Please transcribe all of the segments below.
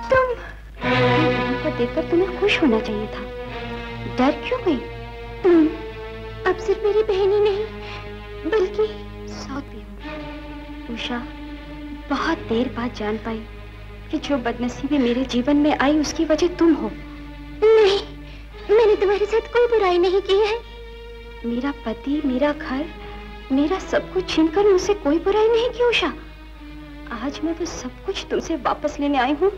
तुम को देखकर तुम्हें खुश होना चाहिए था। डर क्यों गई? तुम अब सिर्फ मेरी बहन ही नहीं बल्कि सौत भी हो। उषा, बहुत देर बाद जान पाई कि जो बदनसीबी मेरे जीवन में आई उसकी वजह तुम हो। नहीं, मैंने तुम्हारे साथ कोई बुराई नहीं की है। मेरा पति, मेरा घर, मेरा सब कुछ छीनकर मुझसे कोई बुराई नहीं की उषा। आज मैं वो सब कुछ तुमसे वापस लेने आई हूँ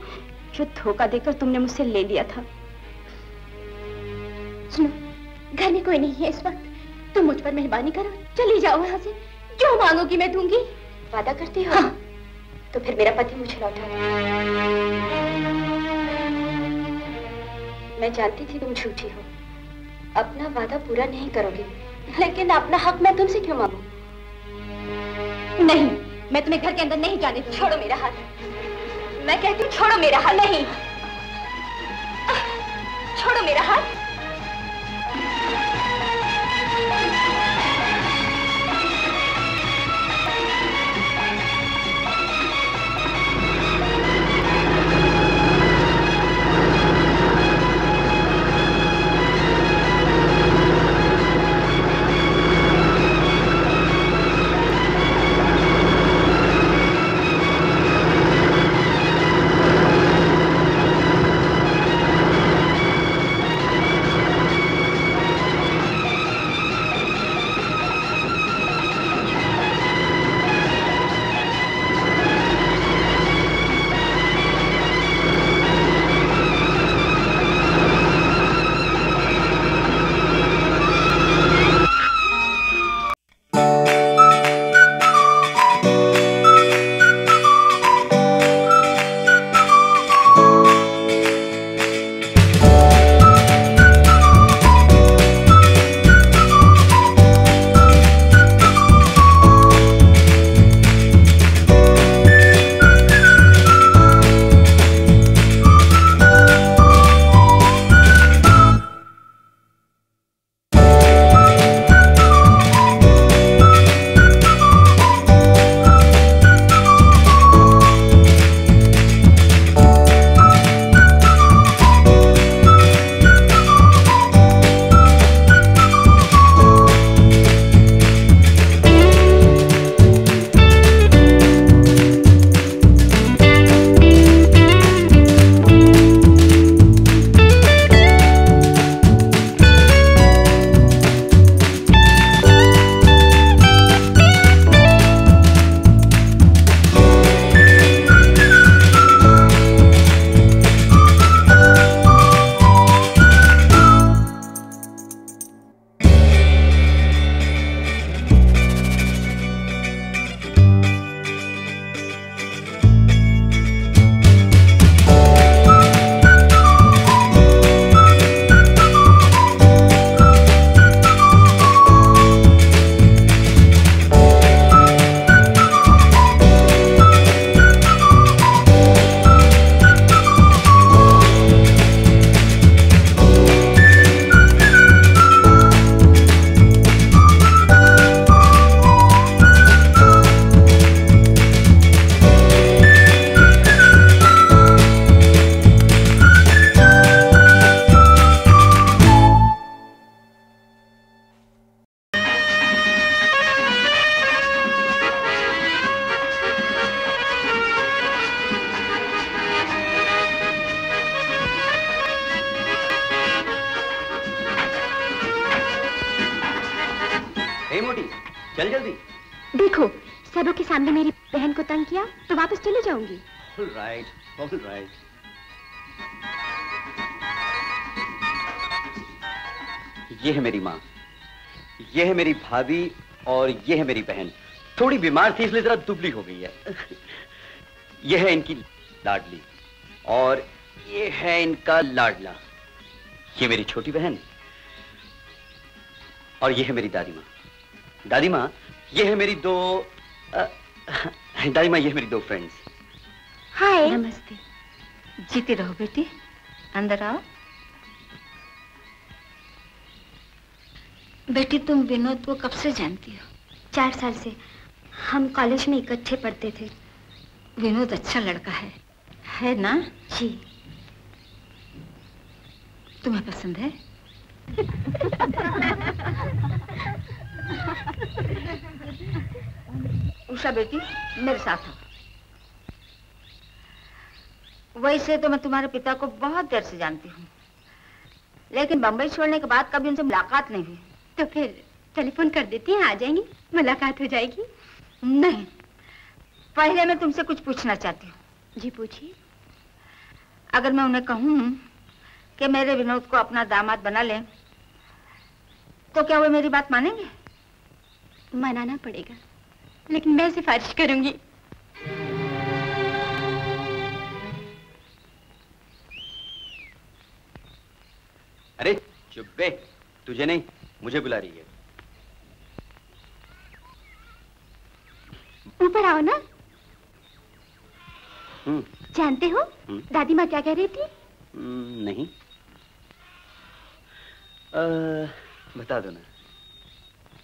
जो धोखा देकर तुमने मुझसे ले लिया था। सुनो, घर में कोई नहीं है इस वक्त, तुम मुझ पर मेहरबानी करो, चली जाओ यहाँ से। जो मांगोगी मैं दूंगी। वादा करती हो? हाँ। तो फिर मेरा पति मुझे लौटा दो। मैं जानती थी तुम झूठी हो, अपना वादा पूरा नहीं करोगे, लेकिन अपना हक मैं तुमसे क्यों मांगू? नहीं, मैं तुम्हें घर के अंदर नहीं जाने दूंगी। छोड़ो मेरा हाथ, मैं कहती हूँ छोड़ो मेरा हाथ। नहीं, छोड़ो मेरा हाथ। चल जल्दी। देखो, सबों के सामने मेरी बहन को तंग किया तो वापस चली जाऊंगी। All right, all right. ये है मेरी माँ, ये है मेरी भाभी और ये है मेरी बहन। थोड़ी बीमार थी इसलिए जरा दुबली हो गई है। ये है इनकी लाडली और ये है इनका लाडला। ये मेरी छोटी बहन और ये है मेरी दादी माँ। दादी माँ, ये है मेरी दो दादी माँ, ये है मेरी दो फ्रेंड्स। हाय। नमस्ते। जीती रहो बेटी, अंदर आओ। बेटी, तुम विनोद को कब से जानती हो? 4 साल से। हम कॉलेज में इकट्ठे पढ़ते थे। विनोद अच्छा लड़का है ना? जी। तुम्हें पसंद है? उषा बेटी, मेरे साथ आओ। वैसे तो मैं तुम्हारे पिता को बहुत देर से जानती हूँ, लेकिन बम्बई छोड़ने के बाद कभी उनसे मुलाकात नहीं हुई। तो फिर टेलीफोन कर देती हैं, आ जाएंगी, मुलाकात हो जाएगी। नहीं, पहले मैं तुमसे कुछ पूछना चाहती हूँ। जी पूछिए। अगर मैं उन्हें कहूँ कि मेरे विनोद को अपना दामाद बना ले, तो क्या वे मेरी बात मानेंगे? मनाना पड़ेगा, लेकिन मैं सिफारिश करूंगी। अरे चुप बे, तुझे नहीं, मुझे बुला रही है। ऊपर आओ ना। जानते हो दादी माँ क्या कह रही थी? नहीं, बता दो ना।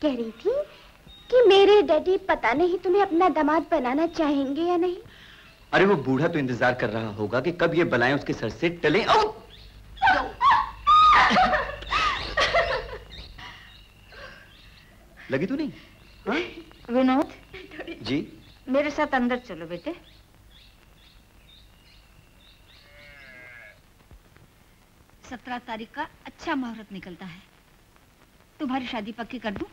कह रही थी कि मेरे डैडी पता नहीं तुम्हें अपना दामाद बनाना चाहेंगे या नहीं। अरे वो बूढ़ा तो इंतजार कर रहा होगा कि कब ये बलाएं उसके सर से टले। लगी तो नहीं? हाँ? विनोद जी, मेरे साथ अंदर चलो बेटे। सत्रह तारीख का अच्छा मुहूर्त निकलता है, तुम्हारी शादी पक्की कर दूं?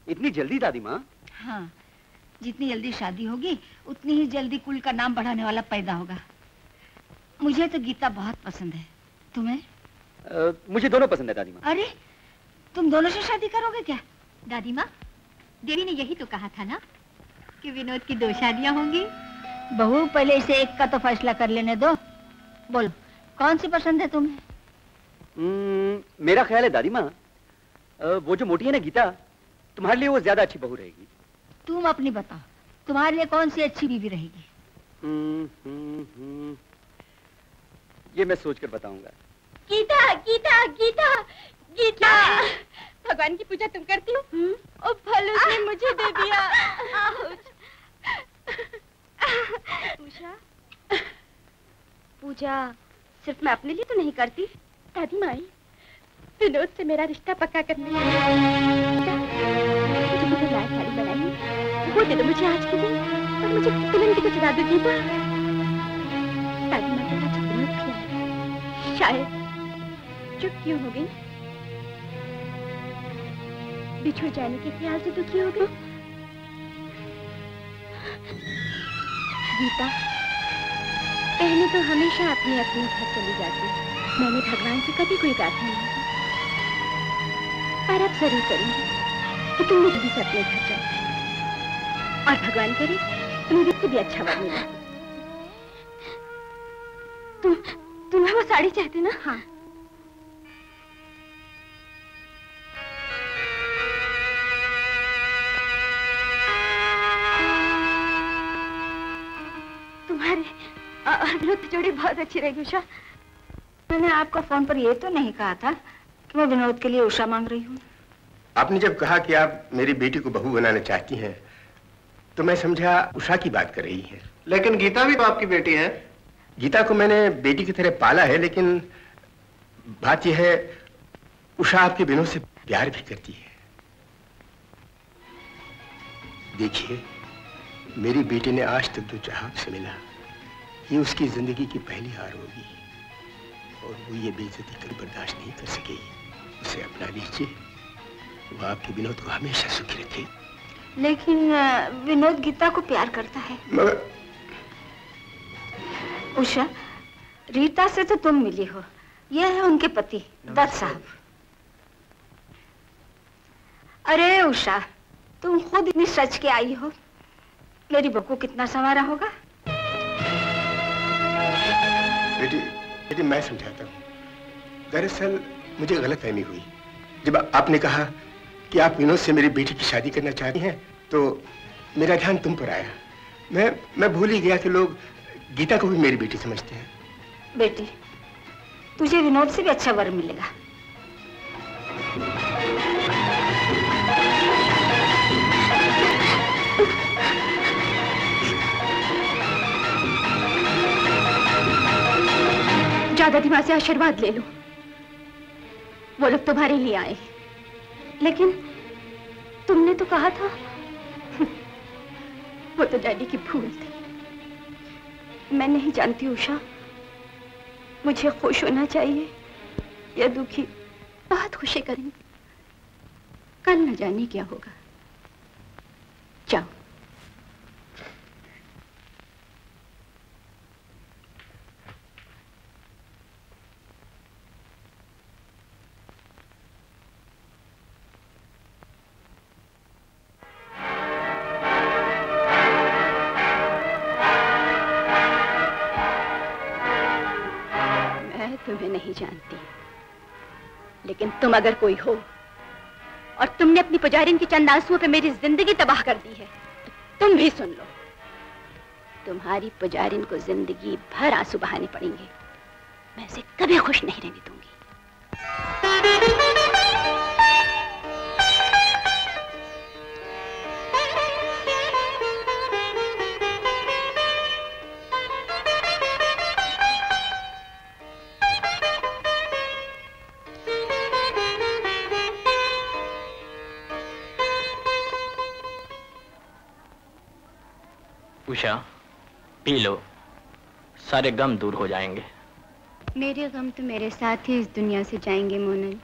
इतनी जल्दी दादी माँ? हाँ, जितनी जल्दी शादी होगी उतनी ही जल्दी कुल का नाम बढ़ाने वाला पैदा होगा। मुझे तो गीता बहुत पसंद है, तुम्हें? मुझे दोनों पसंद है दादी माँ। अरे तुम दोनों से शादी करोगे क्या? दादी माँ, देवी ने यही तो कहा था ना कि विनोद की 2 शादियां होंगी। बहू, पहले इसे एक का तो फैसला कर लेने दो। बोलो, कौन सी पसंद है तुम्हें? मेरा ख्याल है दादी माँ, वो जो मोटी है ना गीता, तुम्हारे लिए वो ज्यादा अच्छी बहू रहेगी। तुम अपनी बताओ, तुम्हारे लिए कौन सी अच्छी बीवी रहेगी? ये मैं सोच कर बताऊंगा। गीता, गीता, गीता, गीता। भगवान की पूजा तुम करती हो? ओ भले उसने मुझे दे दिया। उषा, पूजा सिर्फ मैं अपने लिए तो नहीं करती। दादी माँ, विनोद से मेरा रिश्ता पक्का करने मुझे लाल साड़ी बनाई, वो दे दो मुझे आज के दिन, और मुझे दुल्हन की चढ़ा दो गीता। दादी माँ का आज विनोद किया है, शायद चुप क्यों हो गई? बिछुड़ जाने के ख्याल से दुखी हो गई? गीता, पहले तो हमेशा अपने अपने घर चली जाती, मैंने भगवान से कभी कोई प्रार्थना नहीं की, पर अब जरूर करूंगी कि तुम मुझे भी अपने घर जाओ, और भगवान करे तुम्हें इससे भी अच्छा वर मिले। तुम्हें वो साड़ी चाहती ना? हाँ। तुम्हारे जोड़ी बहुत अच्छी रहेगी उषा। मैंने आपको फोन पर यह तो नहीं कहा था कि मैं विनोद के लिए उषा मांग रही हूँ। आपने जब कहा कि आप मेरी बेटी को बहू बनाना चाहती हैं, तो मैं समझा उषा की बात कर रही हैं। लेकिन गीता भी तो आपकी बेटी है। गीता को मैंने बेटी की तरह पाला है, लेकिन बात यह है, उषा आपके विनोद से प्यार भी करती है। देखिए, मेरी बेटी ने आज तक जो चाहा से मिला, ये उसकी जिंदगी की पहली हार होगी, और वो ये बेइज्जती कभी बर्दाश्त नहीं कर सकेगी। उसे अपना लीजिए, वो आपके विनोद को हमेशा सुखी रखे। लेकिन विनोद गीता को प्यार करता है। मगर उषा, रीता से तो तुम मिली हो, यह है उनके पति दत्त साहब। अरे उषा, तुम खुद इतनी सच के आई हो, मेरी बहू को कितना संवारा होगा। बेटी मैं समझाता हूँ। दरअसल मुझे गलतफहमी हुई जब आपने कहा कि आप विनोद से मेरी बेटी की शादी करना चाहती हैं, तो मेरा ध्यान तुम पर आया। मैं भूल ही गया कि लोग गीता को भी मेरी बेटी समझते हैं। बेटी, तुझे विनोद से भी अच्छा वर मिलेगा। उषा दादी से आशीर्वाद ले लो। वो लोग तुम्हारे लिए आए, लेकिन तुमने तो कहा था। वो तो डैडी की भूल थी। मैं नहीं जानती उषा, मुझे खुश होना चाहिए या दुखी। बहुत खुशी करेंगे, कल न जाने क्या होगा। जाओ। तुम्हें नहीं जानती, लेकिन तुम अगर कोई हो और तुमने अपनी पुजारिन की चंद आंसुओं पे मेरी जिंदगी तबाह कर दी है, तो तुम भी सुन लो। तुम्हारी पुजारिन को जिंदगी भर आंसू बहाने पड़ेंगे। मैं उसे कभी खुश नहीं रहने दूंगी। उषा, पी लो, सारे गम दूर हो जाएंगे। मेरे गम तो मेरे साथ ही इस दुनिया से जाएंगे मोनल।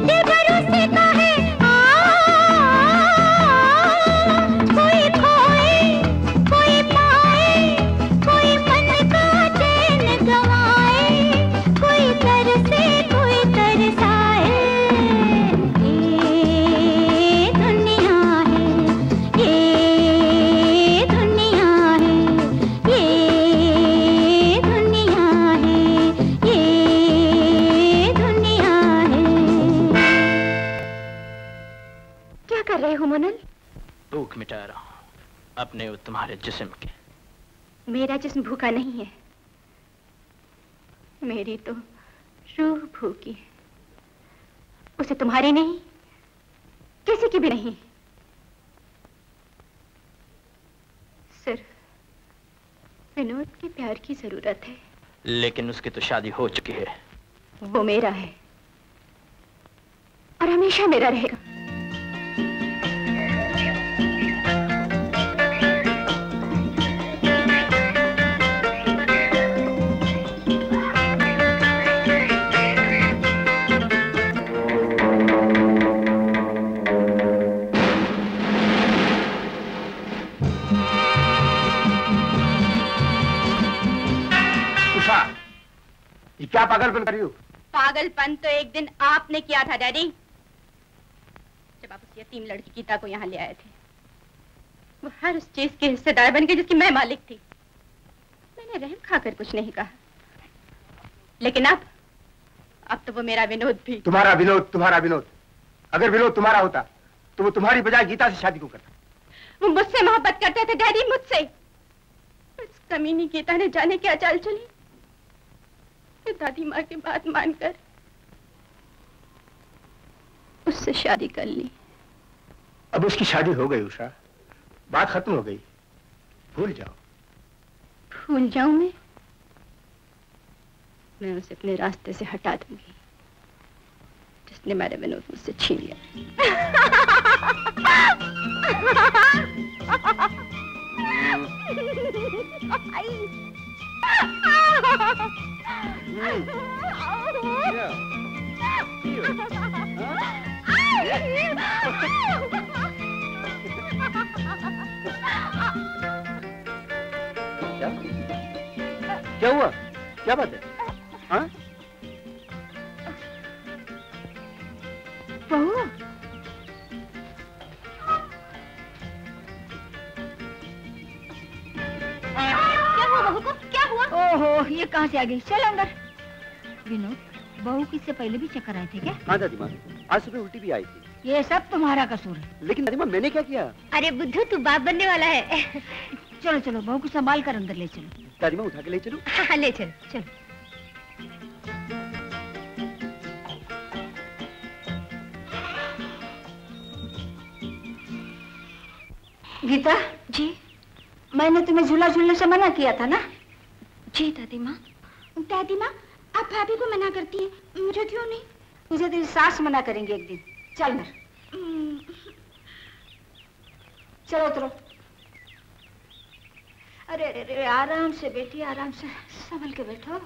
दिल भर कर रहे हो मनन? भूख मिटा रहा हूँ अपने और तुम्हारे जिस्म के। मेरा जिस्म भूखा नहीं है, मेरी तो रूह भूखी है। उसे तुम्हारी नहीं, किसी की भी नहीं, सिर्फ विनोद के प्यार की जरूरत है। लेकिन उसकी तो शादी हो चुकी है। वो मेरा है और हमेशा मेरा रहेगा। ये क्या पागलपन कर रही हो? पागलपन तो एक दिन आपने किया था डैडी, जब आप उस यतीम लड़की गीता को यहाँ ले आए थे। वो हर उस चीज के हिस्सेदार बन गई जिसकी मैं मालिक थी। मैंने रहम खाकर कुछ नहीं कहा, लेकिन अब तो वो मेरा विनोद भी। तुम्हारा विनोद, तुम्हारा विनोद। अगर विनोद तुम्हारा होता तो वो तुम्हारी बजाय गीता से शादी क्यों करता? वो मुझसे मोहब्बत करते थे डैडी, मुझसे। उस कमीनी गीता ने जाने क्या चाल चली, दादी माँ की बात मानकर उससे शादी कर ली। अब उसकी शादी हो गई उषा, बात खत्म हो गई, भूल जाओ। भूल जाऊं मैं उसे अपने रास्ते से हटा दूंगी जिसने मेरे विनोद मुझसे छीन लिया। क्या हुआ? क्या बात है? हाँ? बहू, क्या हुआ बहू को? क्या हुआ? ओहो, ये कहाँ से आ गई? चल अंदर। विनोद, बहू की इससे पहले भी चक्कर आए थे क्या? हाँ दादी माँ, आज सुबह उल्टी भी आई थी। ये सब तुम्हारा कसूर है। लेकिन दादी माँ मैंने क्या किया? अरे बुद्धू, तू बाप बनने वाला है। चलो चलो, बहू को संभाल कर अंदर ले चलो। दादी माँ उठा के ले चलूं? हाँ, ले चल चल। गीता जी? मैंने तुम्हें झूला झूलने से मना किया था ना? जी दादी माँ। दादी माँ, आप भाभी को मना करती हैं, मुझे क्यों नहीं? मुझे तेरी सास मना करेंगे एक दिन। चल नर, चलो उतरो। अरे अरे अरे, आराम से बेटी, आराम से, संभल के बैठो।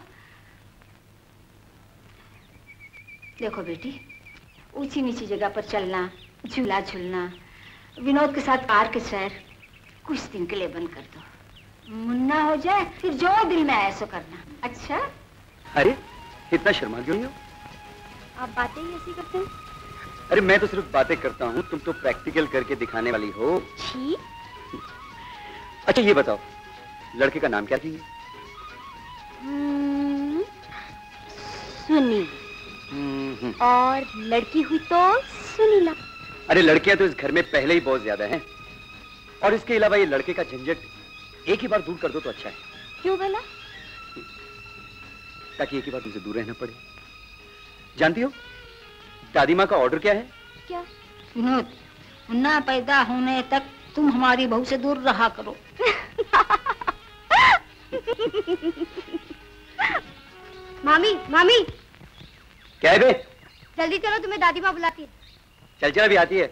देखो बेटी, ऊंची नीची जगह पर चलना, झूला झूलना, विनोद के साथ पार के सैर कुछ दिन के लिए बंद कर दो। मुन्ना हो जाए फिर जो दिल में आए सो करना। अच्छा? अरे इतना शर्मा क्यों हो? आप बातें ही ऐसी करते हैं। अरे मैं तो सिर्फ बातें करता हूँ, तुम तो प्रैक्टिकल करके दिखाने वाली हो। छी। अच्छा ये बताओ, लड़के का नाम क्या रखेंगे? सुनी। और लड़की हुई तो सुनीला। अरे लड़कियां तो इस घर में पहले ही बहुत ज्यादा हैं, और इसके अलावा ये लड़के का झंझट एक ही बार दूर कर दो तो अच्छा है। क्यों भला? ताकि एक ही बार तुमसे दूर रहना पड़े। जानती हो दादी माँ का ऑर्डर क्या है? क्या? विनोद, मुन्ना पैदा होने तक तुम हमारी बहू से दूर रहा करो। मामी, मामी, क्या है बे? जल्दी चलो, तुम्हें दादी माँ बुलाती है। चल चल अभी आती है।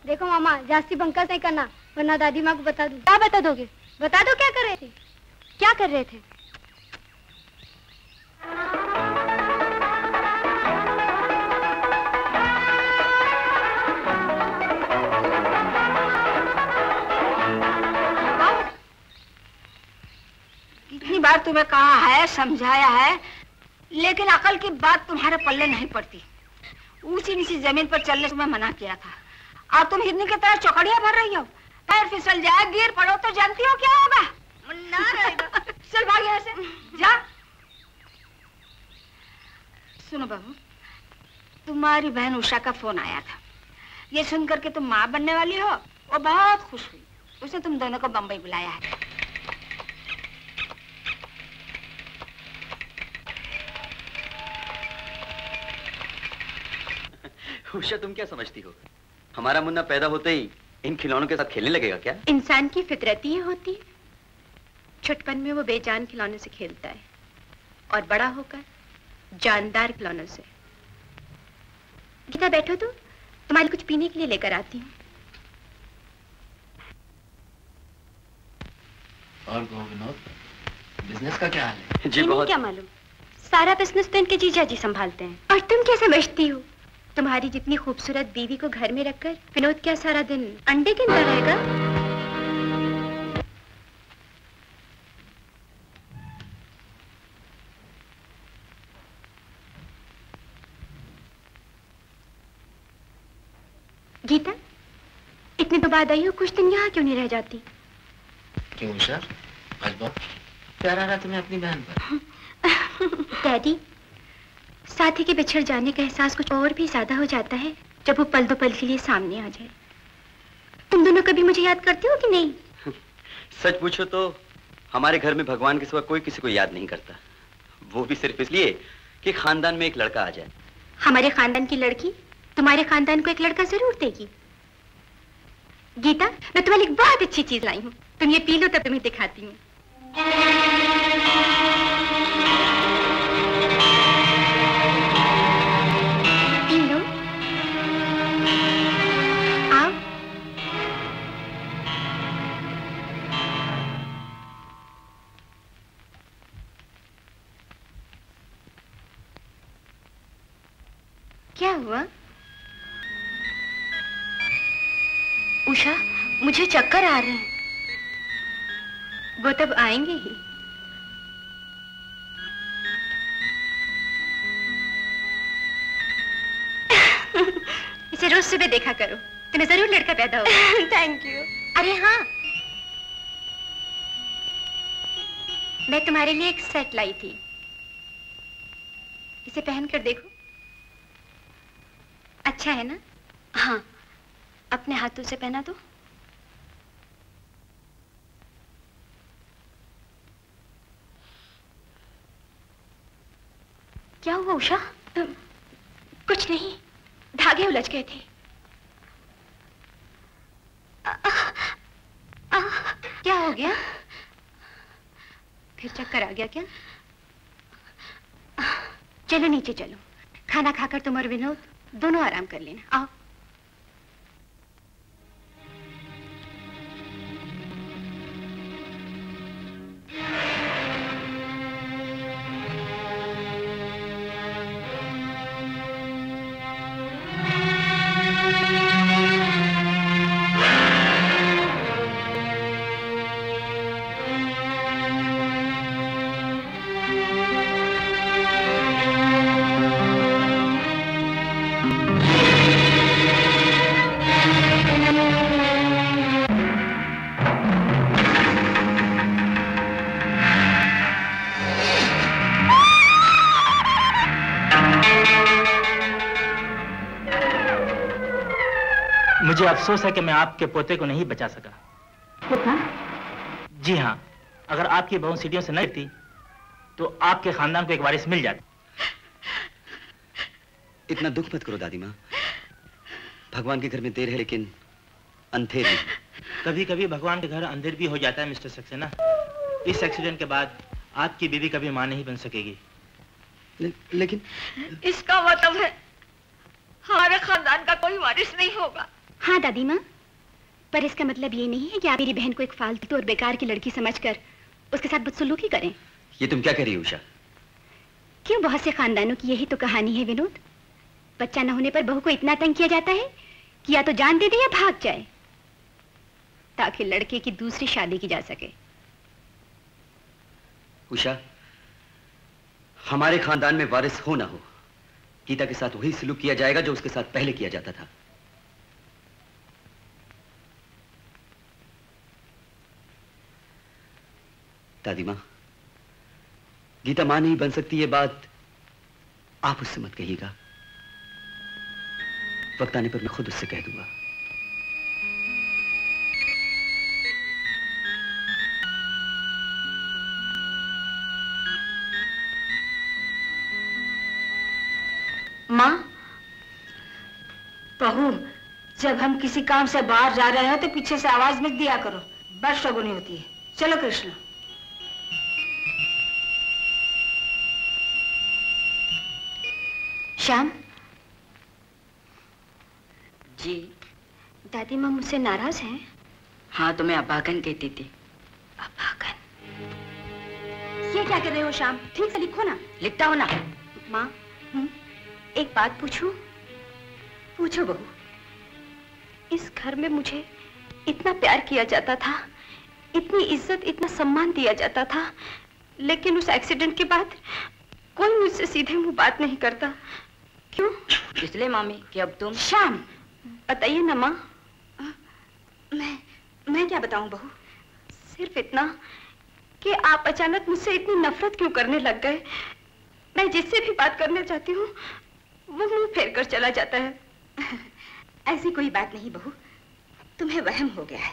देखो मामा, जास्ती बंकस नहीं करना, वरना दादी माँ को बता दूं। क्या बता दोगे? बता दो क्या कर रहे थे? क्या कर रहे थे? इतनी बार तुम्हें कहा है, समझाया है, लेकिन अकल की बात तुम्हारे पल्ले नहीं पड़ती। ऊंची नीची जमीन पर चलने से मैं मना किया था, और तुम हिरनी की तरह चौकड़ियां भर रही हो। पैर फिसल जाए, गिर पड़ो तो जानती हो क्या होगा? मुन्ना रहेगा। चल भाग यहाँ से, जा। सुनो बहू, तुम्हारी बहन उषा का फोन आया था, ये सुन करके तुम माँ बनने वाली हो, वो बहुत खुश हुई। उसने तुम दोनों को बम्बई बुलाया है। उषा, तुम क्या समझती हो? हमारा मुन्ना पैदा होते ही इन खिलौनों के साथ खेलने लगेगा क्या? इंसान की फितरत ही होती है। छुटपन में वो बेजान खिलौने से खेलता है और बड़ा होकर जानदार खिलौनों से। गीता बैठो, तो तुम्हारे कुछ पीने के लिए लेकर आती हूँ। और विनोद, बिजनेस का क्या हाल है? जी बहुत। क्या मालूम, सारा बिजनेस तो इनके जीजा जी संभालते हैं। और तुम क्या समझती हो, तुम्हारी जितनी खूबसूरत बीवी को घर में रखकर विनोद क्या सारा दिन अंडे गिनता रहेगा? गीता, इतने तो बाद आई हो, कुछ दिन यहाँ क्यों नहीं रह जाती? क्यों उषा, आज बहुत प्यार आ रहा तुम्हें अपनी बहन पर। डैडी, साथी के बिछड़ जाने का एहसास कुछ और भी ज्यादा हो जाता है जब वो पल दो पल के लिए सामने आ जाए। तुम दोनों कभी मुझे याद करते हो कि नहीं? सच पूछो तो हमारे घर में भगवान के सिवा कोई किसी को याद नहीं करता, वो भी सिर्फ इसलिए कि खानदान में एक लड़का आ जाए। हमारे खानदान की लड़की तुम्हारे खानदान को एक लड़का जरूर देगी। गीता, मैं तुम्हारे लिए बहुत अच्छी चीज लाई हूँ, तुम ये पी लो, तब तुम्हें दिखाती हूँ। पी लो, आओ। क्या हुआ? उषा, मुझे चक्कर आ रहे हैं। वो तब आएंगे ही। इसे रोज सुबह देखा करो, तुम्हें जरूर लड़का पैदा होगा। Thank you. अरे हाँ, मैं तुम्हारे लिए एक सेट लाई थी, इसे पहनकर देखो। अच्छा है ना? हाँ, अपने हाथों से पहना दो। क्या हुआ उषा? कुछ नहीं, धागे उलझ गए थे। क्या हो गया? फिर चक्कर आ गया क्या? चलो नीचे चलो, खाना खाकर तुम और विनोद दोनों आराम कर लेना। आओ। मुझे अफसोस है कि मैं आपके पोते को नहीं बचा सका। पोता? जी हाँ, अगर आपकी बहू सीढ़ियों से न गिरती तो आपके खानदान को एक वारिस मिल जाता। इतना दुख मत करो दादी माँ, भगवान के घर में देर है लेकिन अंधेर नहीं। कभी कभी भगवान के घर अंधेर भी हो जाता है मिस्टर सक्सेना। इस एक्सीडेंट के बाद आपकी बीवी कभी मां नहीं बन सकेगी। लेकिन इसका मतलब है हमारे खानदान का कोई वारिस नहीं होगा। हाँ दादी माँ, पर इसका मतलब ये नहीं है कि आप मेरी बहन को एक फालतू और बेकार की लड़की समझकर उसके साथ बदसलूकी करें। ये तुम क्या कह रही हो उषा? क्यों, बहुत से खानदानों की यही तो कहानी है विनोद। बच्चा न होने पर बहू को इतना तंग किया जाता है कि या तो जान दे दे या भाग जाए, ताकि लड़के की दूसरी शादी की जा सके। उषा, हमारे खानदान में वारिस हो ना हो, गीता के साथ वही सलूक किया जाएगा जो उसके साथ पहले किया जाता था। दादी माँ, गीता मां नहीं बन सकती, ये बात आप उससे मत कहिएगा। वक्त आने पर मैं खुद उससे कह दूंगा। माँ, बहू, जब हम किसी काम से बाहर जा रहे हो तो पीछे से आवाज मत दिया करो, बड़ शगुनी होती है। चलो कृष्ण। श्याम जी। दादी माँ मुझसे नाराज हैं? हाँ, तुम्हें अभागन कहती थी। अभागन? ये क्या कर रहे हो श्याम? ठीक से लिखो ना। लिखता हो ना। माँ, एक बात पूछूं? पूछो बहू। इस घर में मुझे इतना प्यार किया जाता था, इतनी इज्जत, इतना सम्मान दिया जाता था, लेकिन उस एक्सीडेंट के बाद कोई मुझसे सीधे मुंह बात नहीं करता। क्यों? इसलिए मामी कि अब तुम। श्याम, बताइए ना माँ। मैं क्या बताऊं बहू? सिर्फ इतना कि आप अचानक मुझसे इतनी नफरत क्यों करने लग गए। मैं जिससे भी बात करना चाहती हूँ वो मुंह फेर कर चला जाता है। ऐसी कोई बात नहीं बहू, तुम्हें वहम हो गया है।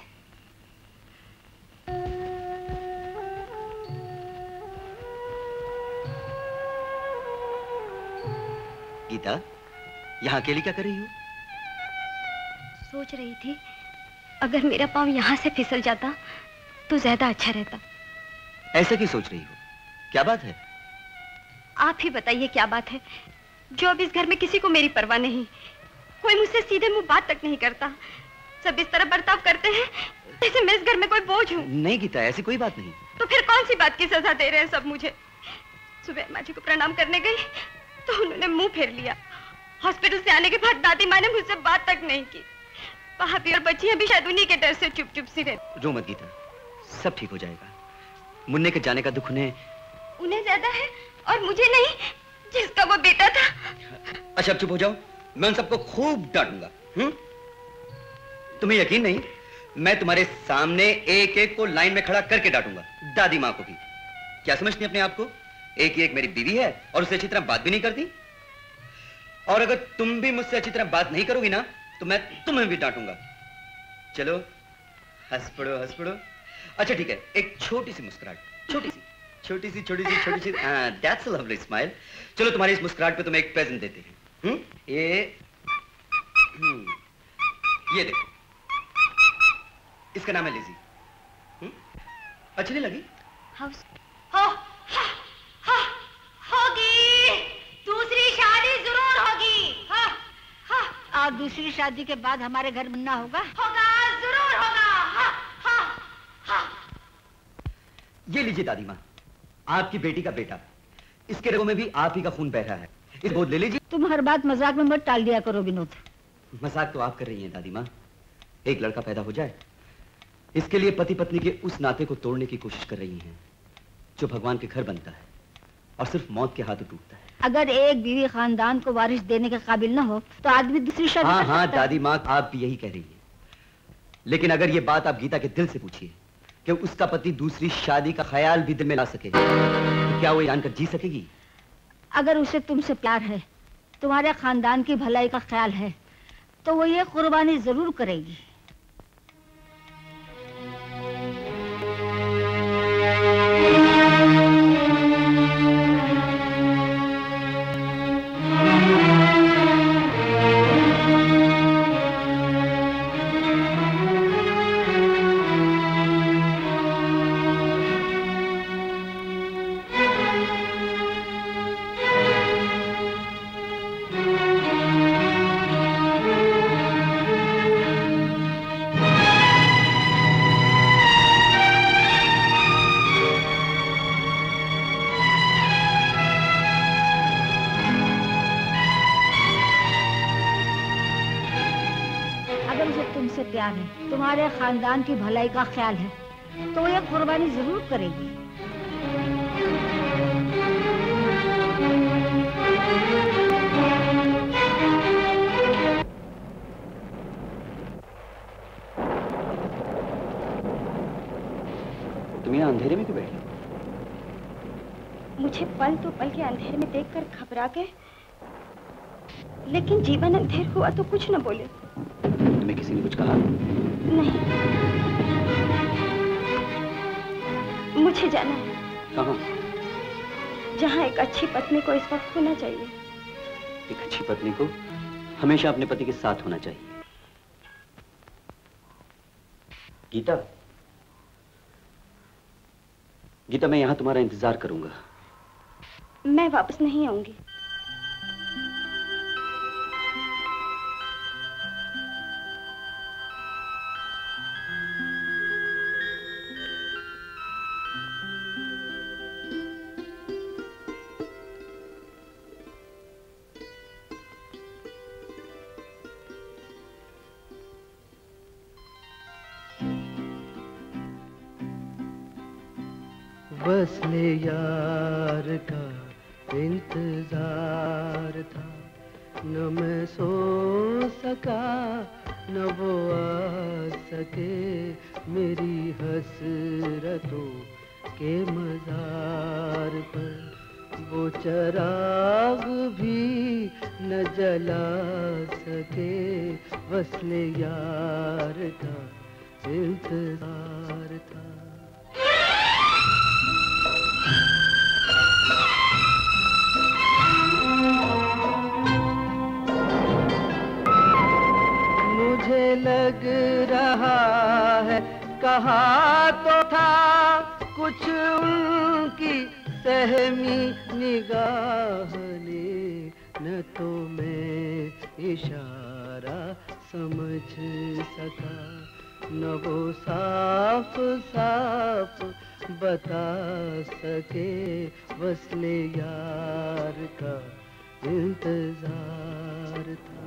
गीता, यहाँ अकेली क्या कर रही हो? सोच रही थी अगर मेरा पाँव यहाँ से फिसल जाता तो ज्यादा अच्छा रहता। ऐसा क्यों सोच रही हो? क्या बात है? आप ही बताइए क्या बात है जो अब इस घर में किसी को मेरी परवाह नहीं। कोई मुझसे सीधे मुंह बात तक नहीं करता। सब इस तरह बर्ताव करते हैं जैसे मैं इस घर में कोई बोझ हूँ। नहीं गीता, ऐसी कोई बात नहीं। तो फिर कौन सी बात की सजा दे रहे हैं सब मुझे? सुबह अम्मा जी को प्रणाम करने गई तो उन्होंने मुंह फेर लिया। हॉस्पिटल से आने के बाद दादी माँ ने मुझसे बात तक नहीं की। भाभी और बच्चियां भी शायद उन्हीं के डर से चुप चुप सी रहती। रो मत गीता, सब ठीक हो जाएगा। मुन्ने के जाने का दुख उन्हें ज्यादा है और मुझे नहीं, जिसका वो बेटा था। अच्छा, अब चुप हो जाओ, मैं उन सबको खूब डांटूंगा। तुम्हें यकीन नहीं, मैं तुम्हारे सामने एक एक को लाइन में खड़ा करके डांटूंगा, दादी माँ को भी। क्या समझती अपने आप को? एक ही एक मेरी बीवी है और उससे अच्छी तरह बात भी नहीं करती। और अगर तुम भी मुझसे अच्छी तरह बात नहीं करोगी ना तो मैं तुम्हें भी डांटूंगा। चलो हंस पड़ो, हंस पड़ो। अच्छा ठीक है, एक छोटी सी मुस्कुराहट, छोटी सी। That's a lovely smile. चलो तुम्हारी इस मुस्कुराहट पे तुम्हें एक प्रेजेंट देते हैं। ये देखो, इसका नाम है लिजी। अच्छी नहीं लगी? होगी, दूसरी शादी जरूर होगी। और दूसरी शादी के बाद हमारे घर बनना होगा। जरूर होगा। ये लीजिए दादी माँ, आपकी बेटी का बेटा। इसके रगों में भी आप ही का खून बह रहा है। इस गोद ले लीजिए। तुम हर बात मजाक में मत टाल दिया करो विनोद। मजाक तो आप कर रही हैं दादी माँ। एक लड़का पैदा हो जाए, इसके लिए पति पत्नी के उस नाते को तोड़ने की कोशिश कर रही हैं जो भगवान के घर बनता है और सिर्फ मौत के हाथों टूटता है। अगर एक बीवी खानदान को वारिस देने के काबिल न हो तो आदमी दूसरी शादी कर सकता है। दादी माँ, आप भी यही कह रही हैं। लेकिन अगर ये बात आप गीता के दिल से पूछिए कि उसका पति दूसरी शादी का ख्याल भी दिल में ला सके तो क्या वो जानकर जी सकेगी? अगर उसे तुमसे प्यार है, तुम्हारे खानदान की भलाई का ख्याल है, तो वो ये कुर्बानी जरूर करेगी। प्यार है, तुम्हारे खानदान की भलाई का ख्याल है, तो ये कुर्बानी जरूर करेगी। तुम यहाँ अंधेरे में क्यों बैठी? मुझे पल तो पल के अंधेरे में देखकर घबरा के लेकिन जीवन अंधेर हुआ तो कुछ न बोले। तुम्हें किसी ने कुछ कहा? नहीं। मुझे जाना है। कहाँ? जहाँ एक अच्छी पत्नी को इस वक्त होना चाहिए। एक अच्छी पत्नी को हमेशा अपने पति के साथ होना चाहिए। गीता, गीता, मैं यहां तुम्हारा इंतजार करूंगा। मैं वापस नहीं आऊंगी। वस्ले यार का इंतजार था, न मैं सो सका न वो आ सके मेरी हसरतों के मजार पर। वो चराग भी न जला सके, वस्ले यार का इंतजार था। मुझे लग रहा है कहा तो था कुछ उनकी सहमी निगाह ने, न तो मैं इशारा समझ सका न वो साफ साफ बता सके, वस्ले यार का इंतजार था।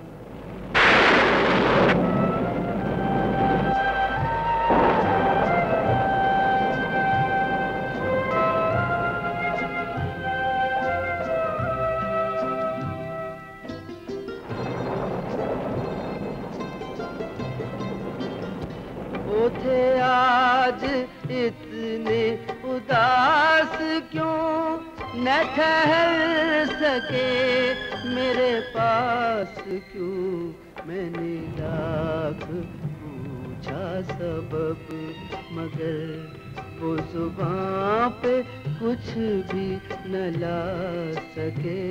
वो थे आज इतने उदास क्यों, न ठहर सके मेरे पास क्यों। मैंने लाख पूछा सबब मगर वो जुबां पे कुछ भी न ला सके,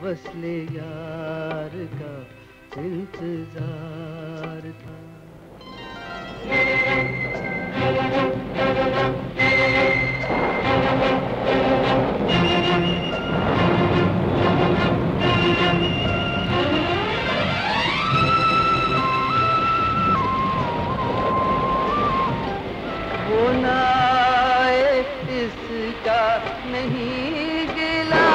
वस्ले यार का इंतजार था। वो ना आए इसका नहीं गिला,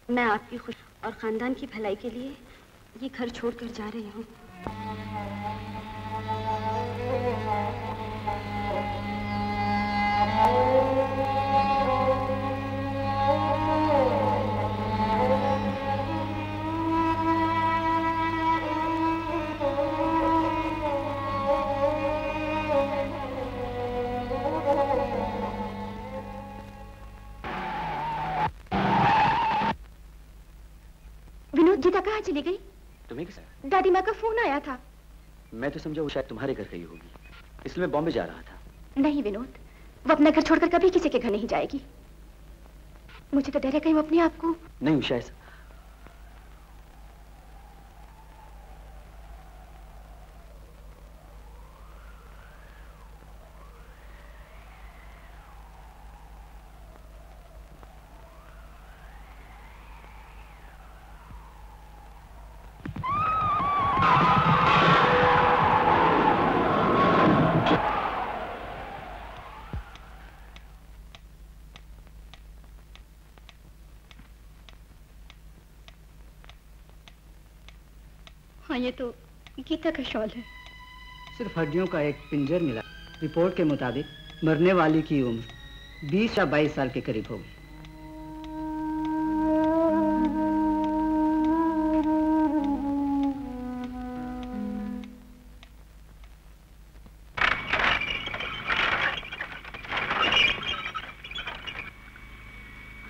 मैं आपकी खुश और खानदान की भलाई के लिए ये घर छोड़कर जा रही हूँ। गीता कहाँ चली गई? तुम्हें कैसा? दादी माँ का फोन आया था। मैं तो समझा वो शायद तुम्हारे घर गई होगी, इसलिए मैं बॉम्बे जा रहा था। नहीं विनोद, वो अपना घर छोड़कर कभी किसी के घर नहीं जाएगी। मुझे तो डर है कहीं वो अपने आप को। नहीं उषा, ऐसा हाँ, ये तो गीता का शॉल है। सिर्फ हड्डियों का एक पिंजर मिला। रिपोर्ट के मुताबिक मरने वाली की उम्र 20 या 22 साल के करीब होगी।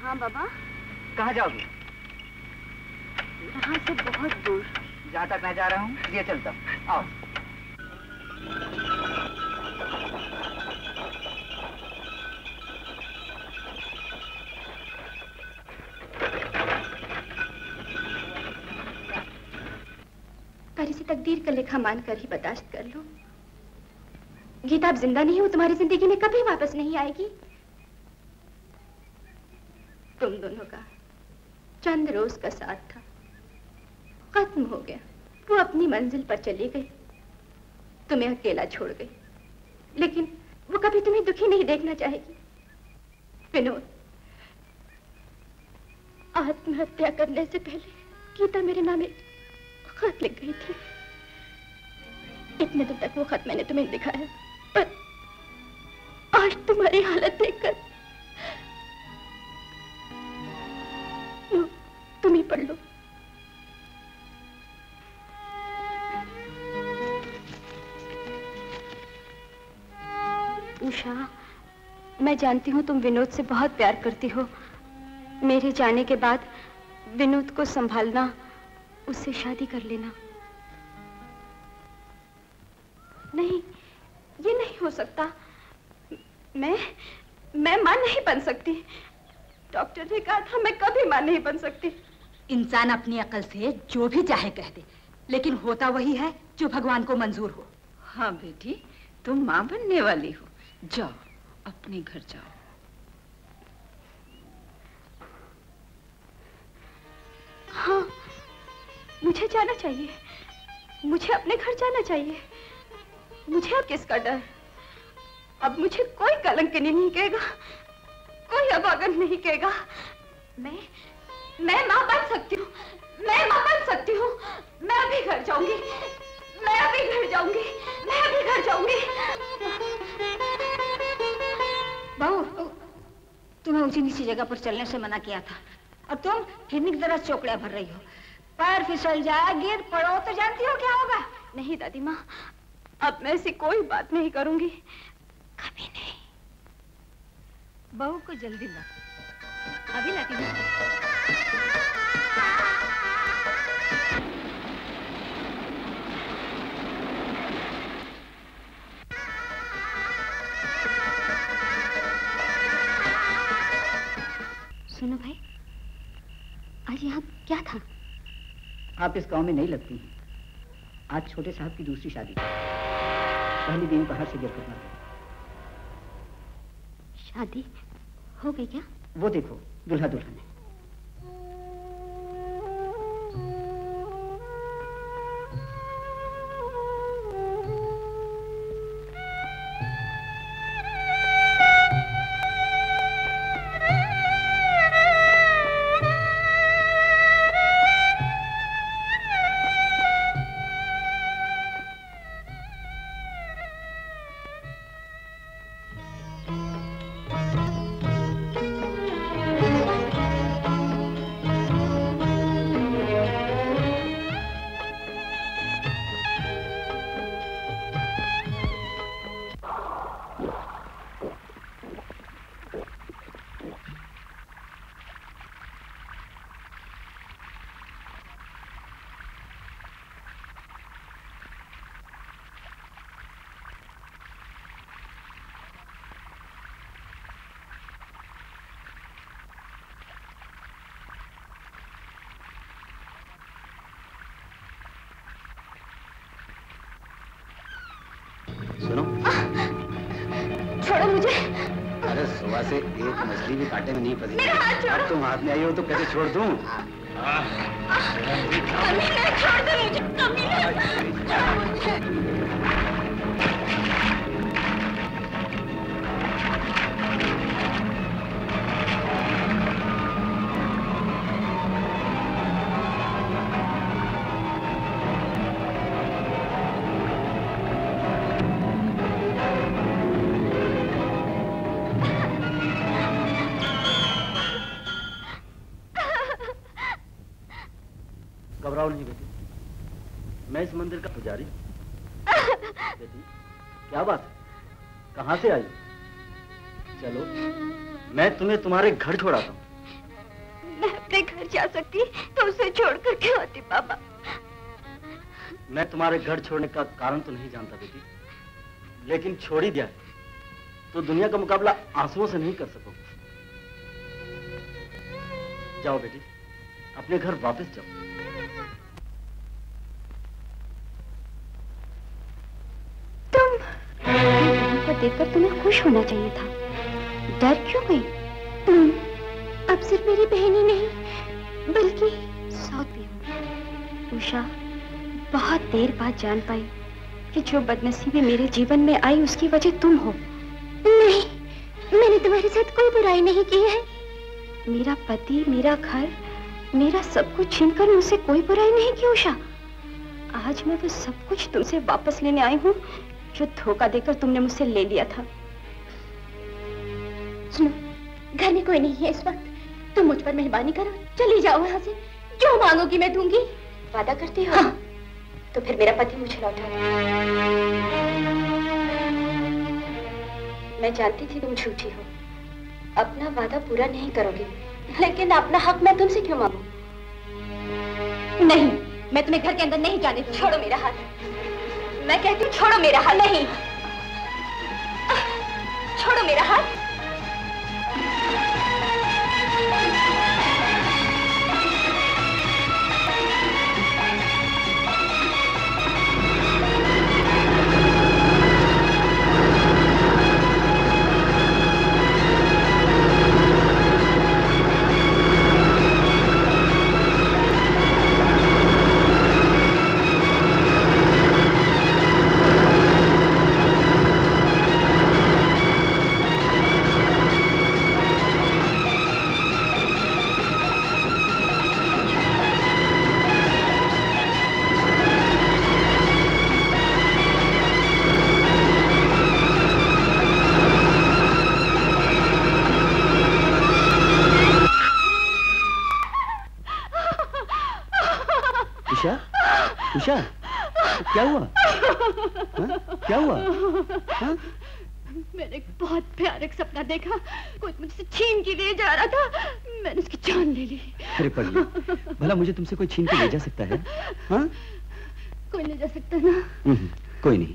हाँ बाबा। कहाँ जाओगी? यहाँ से बहुत दूर। जहाँ तक मैं जा रहा हूँ ये चलता हूँ। आओ। पर इसे तकदीर का लेखा मानकर ही बर्दाश्त कर लो। गीता अब जिंदा नहीं हो, तुम्हारी जिंदगी में कभी वापस नहीं आएगी। तुम दोनों का चंद रोज का साथ था, खत्म हो गया। वो अपनी मंजिल पर चली गई, तुम्हें अकेला छोड़ गई, लेकिन वो कभी तुम्हें दुखी नहीं देखना चाहेगी। विनोद, आत्महत्या करने से पहले गीता मेरे नाम एक खत लिख गई थी। इतने दिन तक वो खत मैंने तुम्हें लिखा है, पर आज तुम्हारी हालत देखकर तुम ही पढ़ लो। उषा, मैं जानती हूँ तुम विनोद से बहुत प्यार करती हो। मेरे जाने के बाद विनोद को संभालना, उससे शादी कर लेना। नहीं, ये नहीं हो सकता। मैं मां नहीं बन सकती। डॉक्टर ने कहा था मैं कभी मां नहीं बन सकती। इंसान अपनी अकल से जो भी चाहे कह दे, लेकिन होता वही है जो भगवान को मंजूर हो। हाँ बेटी, तुम मां बनने वाली हो। जाओ, अपने घर जाओ। हाँ, मुझे जाना चाहिए। मुझे अपने घर जाना चाहिए। मुझे अब किसका डर? अब मुझे कोई कलंकिनी नहीं कहेगा, कोई अभागन नहीं कहेगा। मैं मां बन सकती हूँ। मैं मां बन सकती हूँ। मैं अभी घर जाऊंगी। मैं अभी घर जाऊंगी। मैं अभी घर जाऊंगी। बहू, तुम्हें ऊंची नीची जगह पर चलने से मना किया था, और तुम हिरनी की तरह चौकड़ियां भर रही हो। पैर फिसल जाए, गिर पड़ो तो जानती हो क्या होगा? नहीं दादी माँ, अब मैं ऐसी कोई बात नहीं करूंगी, कभी नहीं। बहू को जल्दी ला। अभी लाती हूँ। सुनो भाई, आज यहाँ क्या था? आप इस गांव में नहीं लगती हैं। आज छोटे साहब की दूसरी शादी, पहली दिन बाहर से गिर पड़ना। शादी हो गई क्या? वो देखो, दुल्हा दुल्हन है। छोड़ो मुझे। अरे सुबह से एक मछली भी कांटे में नहीं फंसी। मेरा हाथ छोड़ो। अब तुम हाथ में आई हो तो कैसे छोड़ दूं? कमीने, छोड़ दो मुझे, कमीने। घबराओ नहीं बेटी, मैं इस मंदिर का पुजारी। बेटी क्या बात है, कहाँ से आई? चलो मैं तुम्हें तुम्हारे घर छोड़ाता हूँ। मैं अपने घर जा सकती तो उसे छोड़कर क्यों आती पापा? मैं तुम्हारे घर छोड़ने का कारण तो नहीं जानता बेटी, लेकिन छोड़ ही दिया है तो दुनिया का मुकाबला आंसुओं से नहीं कर सकोगे। जाओ बेटी, अपने घर वापस जाओ। को देखकर तुम्हें खुश होना चाहिए था, डर क्यों गई? तुम अब सिर्फ मेरी बहन ही नहीं बल्कि सौत भी हो। उषा बहुत देर बाद जान पाई कि जो बदनसीबी मेरे जीवन में आई उसकी वजह तुम हो। नहीं, मैंने तुम्हारे साथ कोई बुराई नहीं की है। मेरा पति, मेरा घर, मेरा सब कुछ छीनकर मुझसे कोई बुराई नहीं की उषा। आज मैं वो सब कुछ तुमसे वापस लेने आई हूँ जो धोखा देकर तुमने मुझसे ले लिया था। सुनो, घर में कोई नहीं है इस वक्त, तुम मुझ पर मेहरबानी करो, चली जाओ यहाँ से। जो मांगोगी मैं दूंगी। वादा करती हो? हाँ। तो फिर मेरा पति मुझे लौटा दो। मैं जानती थी तुम झूठी हो, अपना वादा पूरा नहीं करोगी, लेकिन अपना हक मैं तुमसे क्यों मांगू? नहीं, मैं तुम्हें घर के अंदर नहीं जाने दूंगी। छोड़ो मेरा हाथ, मैं कहती हूँ छोड़ो मेरा हाथ। नहीं, छोड़ो मेरा हाथ। उषा, क्या हुआ? हा? क्या हुआ? हा? मैंने एक बहुत भयानक सपना देखा, कोई मुझसे छीन के ले जा रहा था, मैंने उसकी जान ले ली। अरे पगली, भला मुझे तुमसे कोई छीन के ले जा सकता है? हा? कोई ले जा सकता ना? कोई नहीं।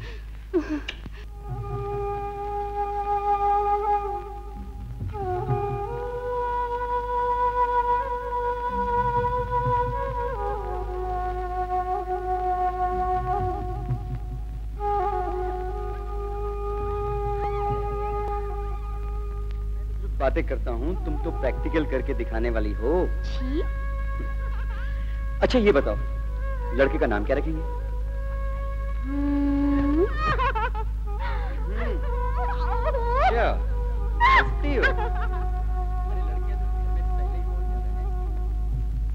बातें करता हूँ, तुम तो प्रैक्टिकल करके दिखाने वाली हो। अच्छा ये बताओ, लड़के का नाम क्या रखेंगे? क्या? हंसती हो?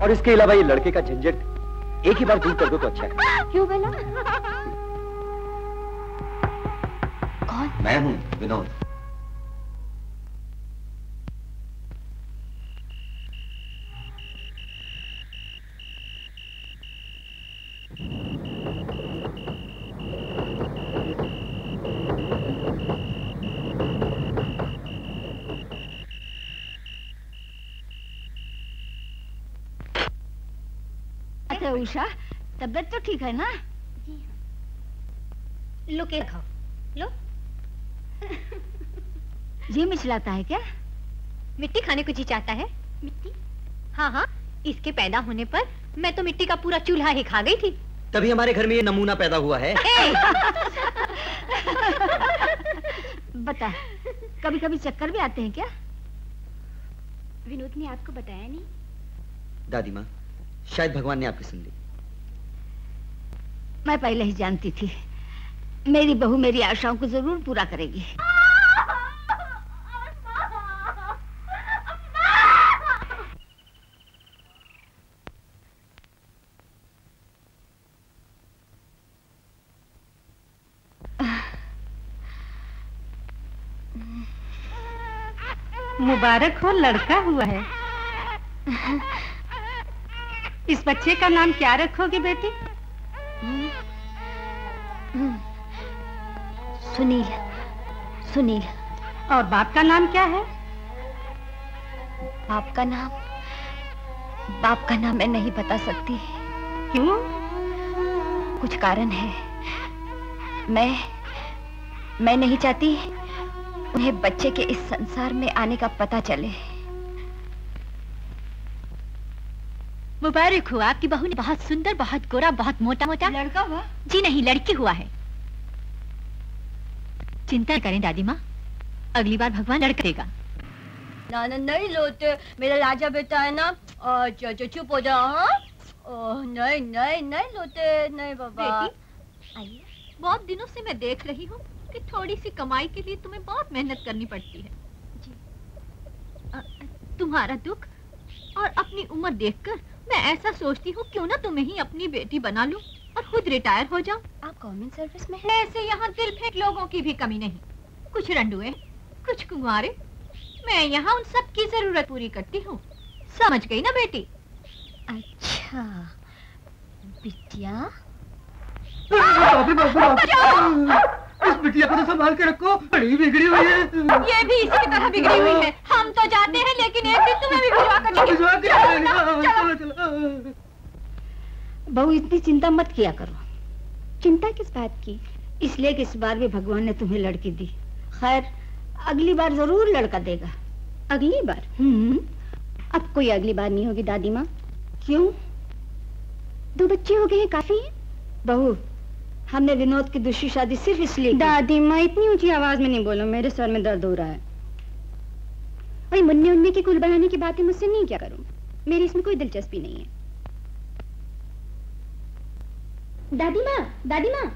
और इसके अलावा ये लड़के का झंझट एक ही बार दूर कर दो तो अच्छा है। क्यों भला? कौन? मैं हूँ विनोद। उषा, तबीयत तो ठीक है ना? जी हाँ। लो के खाओ, लो। जी मिचलाता है क्या? मिट्टी खाने को जी चाहता है? मिट्टी? हाँ हाँ, इसके पैदा होने पर मैं तो मिट्टी का पूरा चूल्हा ही खा गई थी। तभी हमारे घर में ये नमूना पैदा हुआ है। बता, कभी कभी चक्कर भी आते हैं क्या? विनोद ने आपको बताया नहीं? दादी माँ, शायद भगवान ने आपकी सुन ली। मैं पहले ही जानती थी मेरी बहू मेरी आशाओं को जरूर पूरा करेगी। मुबारक हो, लड़का हुआ है। इस बच्चे का नाम क्या रखोगी बेटी? सुनील। सुनील। और बाप का नाम क्या है? बाप का नाम मैं नहीं बता सकती। क्यों? कुछ कारण है। मैं नहीं चाहती उन्हें बच्चे के इस संसार में आने का पता चले। मुबारक हो, आपकी बहू ने बहुत सुंदर, बहुत गोरा, बहुत मोटा मोटा। लड़का हुआ? जी नहीं, लड़की हुआ है। चिंता करें दादी माँ, अगली बार भगवान लड़का देगा। ना नहीं लोते, मेरा राजा बेटा है ना। चुप हो जाओ। नहीं लोते, नहीं बाबा। आइए, बहुत दिनों से मैं देख रही हूँ कि थोड़ी सी कमाई के लिए तुम्हें बहुत मेहनत करनी पड़ती है। जी। तुम्हारा दुख और अपनी उम्र देखकर मैं ऐसा सोचती हूँ क्यों ना तुम्हें ही अपनी बेटी बना लूं और खुद रिटायर हो जाऊं। आप गवर्नमेंट सर्विस में हैं? ऐसे यहाँ दिल फेंक लोगों की भी कमी नहीं, कुछ रंडुए, कुछ कुंवारे। मैं यहाँ उन सब की जरूरत पूरी करती हूँ, समझ गई ना बेटी? अच्छा बिटिया। इस बिटिया को तो संभाल के रखो, बड़ी बिगड़ी हुई है। ये भी इसी की तरह बिगड़ी हुई है। हम तो जाते हैं लेकिन एक दिन तुम्हें भी भिजवा कर बहू इतनी चिंता मत किया करो। चिंता किस बात की? इसलिए कि इस बार भी भगवान ने तुम्हें लड़की दी। खैर अगली बार जरूर लड़का देगा। अगली बार? अब कोई अगली बार नहीं होगी दादी माँ। क्यों? 2 बच्चे हो गए हैं, काफी है। बहू हमने विनोद की दूसरी शादी सिर्फ इसलिए। दादी माँ इतनी ऊंची आवाज में नहीं बोलो, मेरे सर में दर्द हो रहा है। और मुन्ने उन्ने की कुल बनाने की बातें मुझसे नहीं क्या करूं, मेरी इसमें कोई दिलचस्पी नहीं है। दादी माँ, दादी माँ।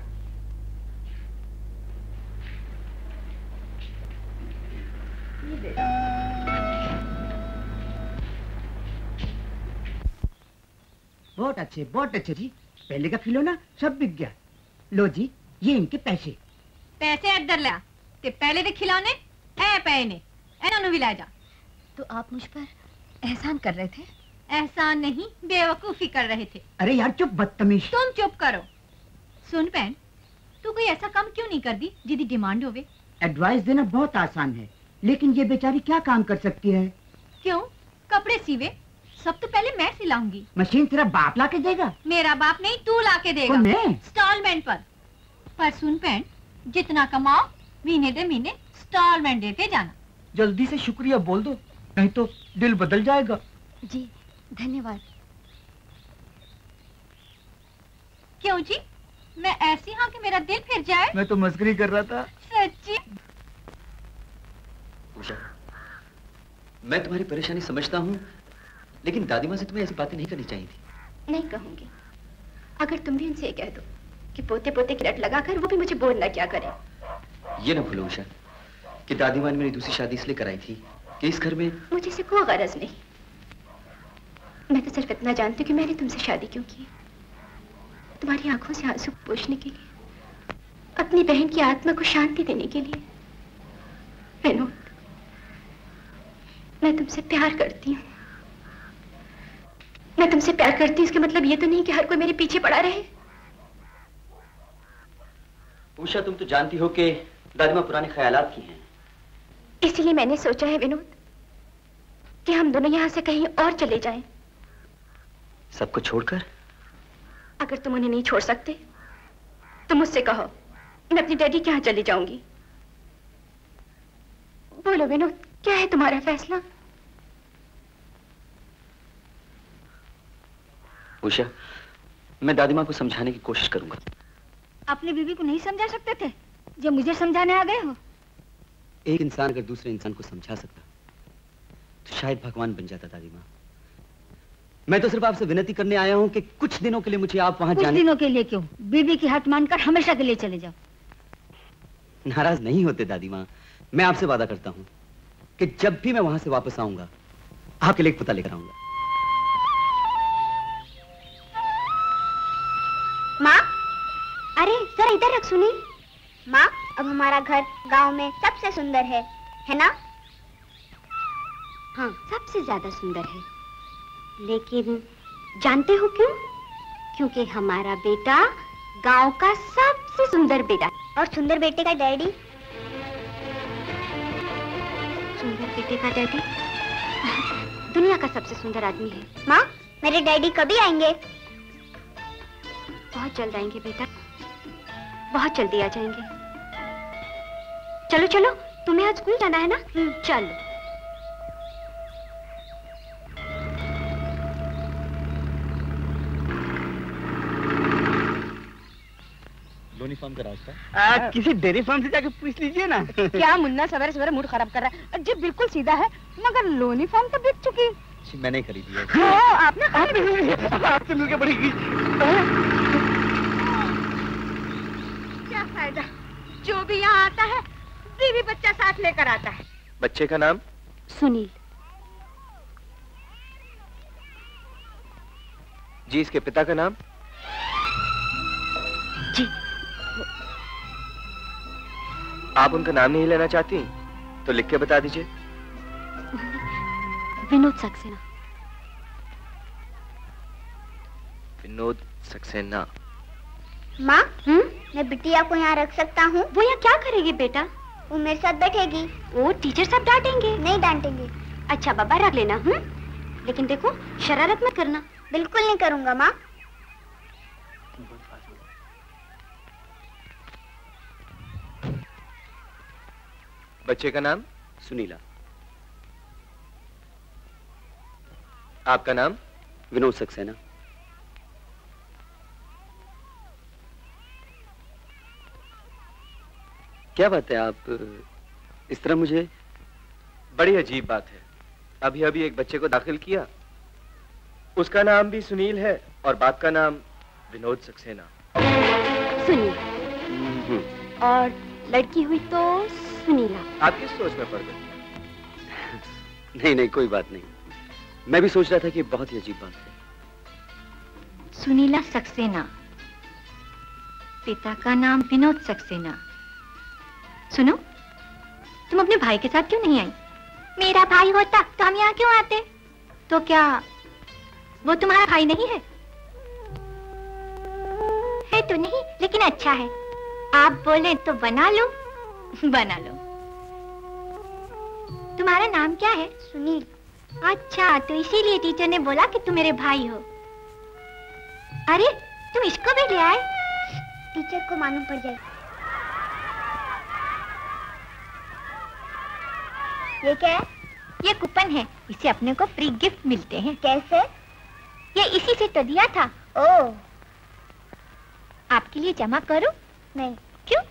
बहुत अच्छे जी। पहले का खिलौना सब बिक गया। लो जी, ये इनके पैसे। पैसे इधर ला, ते पहले दे खिलौने ऐ पे ने, इन्होंने भी ला जा। तो आप मुझ पर एहसान कर रहे थे? एहसान नहीं, बेवकूफी कर रहे थे। अरे यार चुप, बदतमीज। तुम चुप करो। सुन बहन, तू कोई ऐसा काम क्यों नहीं कर दी जिदी डिमांड होवे? एडवाइस देना बहुत आसान है, लेकिन ये बेचारी क्या काम कर सकती है? क्यों? कपड़े सीवे सब तो पहले मैं सिलाऊंगी। मशीन तेरा बाप ला के देगा? मेरा बाप नहीं, तू ला के देगा। इंस्टॉलमेंट पर सुन बहन, जितना कमाओ महीने दे महीने इंस्टॉलमेंट देते जाना। जल्दी से शुक्रिया बोल दो, नहीं तो दिल बदल जाएगा। जी धन्यवाद। क्यों जी, मैं ऐसी हाँ कि मेरा दिल फिर जाए? मैं तो मस्करी कर रहा था। सच्ची? उषा, मैं तुम्हारी परेशानी समझता हूँ, लेकिन दादी माँ से तुम्हें ऐसी बातें नहीं करनी चाहिए थी। नहीं कहूंगी। अगर तुम भी उनसे कह दो कि पोते पोते की रट लगाकर वो भी मुझे बोल ना क्या करे। ये ना भूलो उषा कि दादी माँ ने मेरी दूसरी शादी इसलिए कराई थी कि इस घर में मुझे से कोई गरज नहीं। मैं तो सिर्फ इतना जानती हूँ कि मैंने तुमसे शादी क्यों की। तुम्हारी आंखों से आंसू पोंछने के लिए, अपनी बहन की आत्मा को शांति देने के लिए। विनोद, मैं तुमसे प्यार करती हूँ। मैं तुमसे प्यार करती हूँ, इसका मतलब ये तो नहीं कि हर कोई मेरे पीछे पड़ा रहे। उषा, तुम तो जानती हो कि दादी माँ पुराने ख्यालात की हैं। इसीलिए मैंने सोचा है विनोद कि हम दोनों यहाँ से कहीं और चले जाएं। सबको छोड़कर? अगर तुम उन्हें नहीं छोड़ सकते तो मुझसे कहो, मैं अपनी डैडी के यहाँ चली जाऊंगी। बोलो विनोद, क्या है तुम्हारा फैसला? उषा, मैं दादी माँ को समझाने की कोशिश करूंगा। अपनी बीवी को नहीं समझा सकते थे जो मुझे समझाने आ गए हो? एक इंसान अगर दूसरे इंसान को समझा सकता तो शायद भगवान बन जाता दादी माँ। मैं तो सिर्फ आपसे विनती करने आया हूँ कि कुछ दिनों के लिए मुझे आप वहां जाने। कुछ दिनों के लिए क्यों? बीबी की हट मानकर हमेशा के लिए चले जाओ। नाराज नहीं होते दादी माँ। मैं आपसे वादा करता हूँ कि जब भी मैं वहां से वापस आऊंगा आपके लिए एक पता लेकर आऊंगा। माँ, अरे जरा इधर रख सुनी। माँ, अब हमारा घर गांव में सबसे सुंदर है ना? हाँ, सबसे ज्यादा सुंदर है। लेकिन जानते हो क्यों? क्योंकि हमारा बेटा गांव का सबसे सुंदर बेटा। और सुंदर बेटे का डैडी? सुंदर बेटे का डैडी दुनिया का सबसे सुंदर आदमी है। माँ, मेरे डैडी कभी आएंगे? बहुत जल्द आएंगे बेटा, बहुत जल्दी आ जाएंगे। चलो चलो, तुम्हें आज स्कूल जाना है ना? चलो। लोनी फार्म का रास्ता किसी डेयरी फार्म से जाके पूछ लीजिए ना। क्या मुन्ना सवेरे सवेरे मूड खराब कर रहा है? जी बिल्कुल सीधा है, मगर लोनी फार्म तो बिक चुकी। मैंने खरीदी है। आपने आपसे मिलकर पड़ेगी। क्या फायदा, जो भी यहाँ आता है बीवी बच्चा साथ लेकर आता है। बच्चे का नाम? सुनील। जी, इसके पिता का नाम? जी। आप उनका नाम नहीं लेना चाहती तो लिख के बता दीजिए। विनोद सक्सेना। विनोद सक्सेना। माँ, मैं बिटिया को यहाँ रख सकता हूँ? वो यहाँ क्या करेगी बेटा? वो मेरे साथ बैठेगी। वो टीचर साहब डांटेंगे? नहीं डांटेंगे। अच्छा बाबा, रख लेना। लेकिन देखो, शरारत मत करना। बिल्कुल नहीं करूँगा माँ। बच्चे का नाम? सुनीला। आपका नाम? विनोद सक्सेना। क्या बात है, आप इस तरह मुझे? बड़ी अजीब बात है। अभी अभी एक बच्चे को दाखिल किया, उसका नाम भी सुनील है और बाप का नाम विनोद सक्सेना। सुनील। और लड़की हुई तो सुनीला। आप किस सोच में पड़ गए? नहीं नहीं, कोई बात नहीं। मैं भी सोच रहा था कि बहुत ही अजीब बात है। सुनीला सक्सेना, पिता का नाम विनोद सक्सेना। सुनो, तुम अपने भाई के साथ क्यों नहीं आई? मेरा भाई होता तो हम यहाँ क्यों आते? तो क्या वो तुम्हारा भाई नहीं है? है तो नहीं, लेकिन अच्छा है। आप बोले तो बना लो। बना लो। तुम्हारा नाम क्या है? सुनील। अच्छा, तो इसीलिए टीचर ने बोला कि तुम मेरे भाई हो। अरे, तुम इसको भी ले आए? टीचर को मालूम पड़ जाए। ये क्या है? ये कूपन है, इसे अपने को फ्री गिफ्ट मिलते हैं। कैसे? ये इसी से तो दिया था। ओह। आपके लिए जमा करूं? नहीं। क्यों?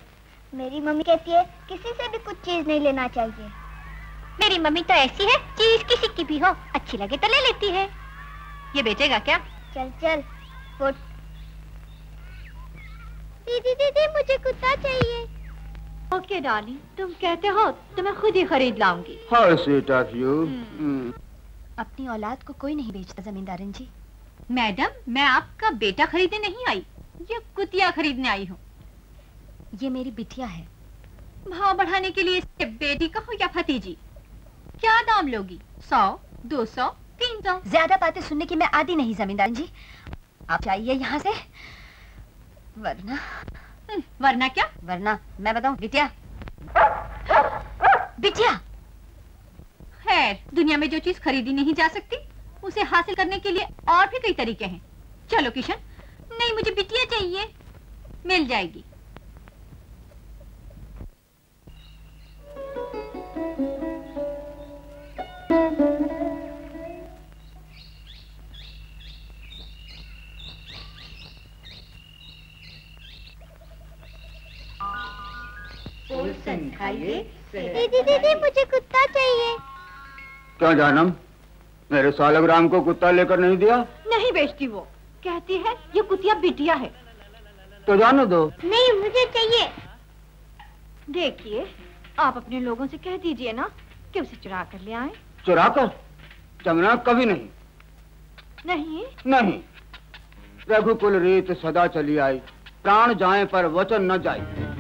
मेरी मम्मी कहती है किसी से भी कुछ चीज नहीं लेना चाहिए। मेरी मम्मी तो ऐसी है, चीज किसी की भी हो अच्छी लगे तो ले लेती है। ये बेचेगा क्या? चल चल फुट। दीदी दीदी, मुझे कुत्ता चाहिए। ओके डार्लिंग, तुम कहते हो तो मैं खुद ही खरीद लाऊंगी। How sweet of you. अपनी औलाद को कोई नहीं बेचता जमींदारन जी। मैडम, मैं आपका बेटा खरीदने नहीं आई, ये कुतिया खरीदने आई हूँ। ये मेरी बिटिया है। भाव बढ़ाने के लिए इसे बेटी कहो या भतीजी? क्या दाम लोगी? 100, 200, 300? ज्यादा बातें सुनने की मैं आदी नहीं जमींदारन जी। आप जाइए यहाँ से, वरना। वरना क्या? वरना मैं बताऊं। बिटिया, बिटिया। खैर, दुनिया में जो चीज खरीदी नहीं जा सकती उसे हासिल करने के लिए और भी कई तरीके हैं। चलो किशन। नहीं, मुझे बिटिया चाहिए। मिल जाएगी। चाहिए? दीदी दीदी मुझे कुत्ता चाहिए। क्या जानम, मेरे सालग्राम को कुत्ता लेकर नहीं दिया? नहीं बेचती वो, कहती है ये कुतिया बिटिया है। तो जानो दो। नहीं मुझे चाहिए। देखिए आप अपने लोगों से कह दीजिए ना कि उसे चुरा कर ले आए। चुरा कर? चंगना कभी नहीं। नहीं नहीं, रघुकुल रीत सदा चली आई, प्राण जाए पर वचन न जाए।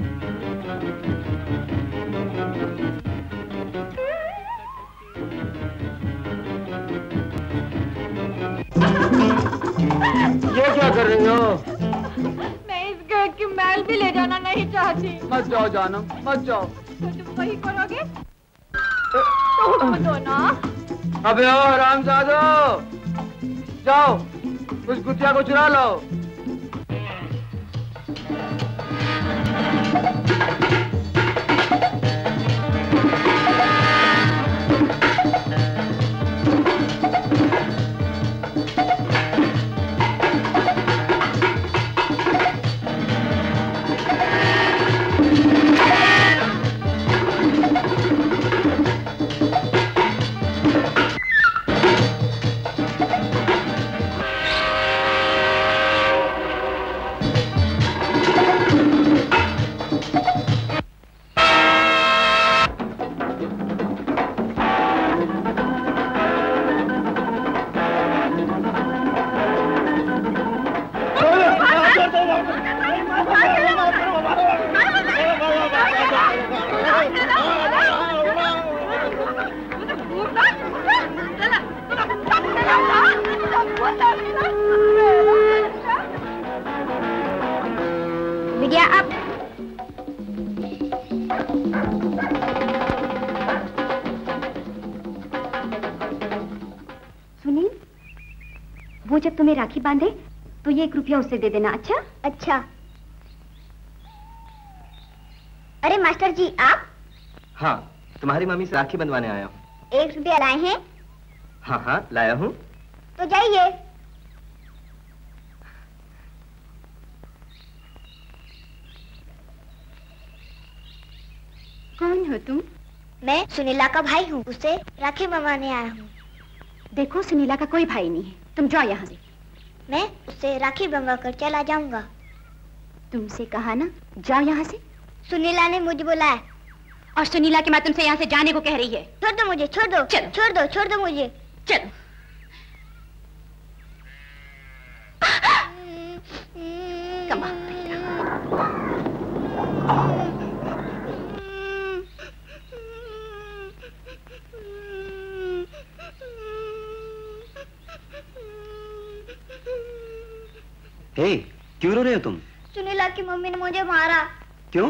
ये क्या कर रही हो? मैं इस घर की मैल भी ले जाना नहीं चाहती। मत जाओ जानम, मत जाओ। तो तुम वही करोगे? तो हुक्म दो ना। अबे ओ हरामजादो, जाओ उस कुतिया को चुरा लो। बिटिया अब सुनील, वो जब तुम्हें राखी बांधे तो ये 1 रुपया उससे दे देना। अच्छा? अच्छा। अरे मास्टर जी आप? हाँ, तुम्हारी मम्मी से राखी बंधवाने आया हूँ। 1 रुपया लाए हैं? हाँ हाँ लाया हूँ। तो जाइए। कौन हो तुम? मैं सुनीला का भाई हूँ, उसे राखी बंधवाने आया हूँ। देखो सुनीला का कोई भाई नहीं है, तुम जाओ यहाँ से। मैं उसे राखी बंधवा कर चला जाऊंगा। तुमसे कहा ना, जाओ यहाँ से। सुनीला ने मुझे बुलाया। और सुनीला की माँ तुमसे यहाँ से जाने को कह रही है। छोड़ दो मुझे, छोड़ दो। चलो। छोड़ दो मुझे। चलो। कमाल बेटा। हे, क्यों रो रहे हो तुम? सुनीला की मम्मी ने मुझे मारा। क्यों?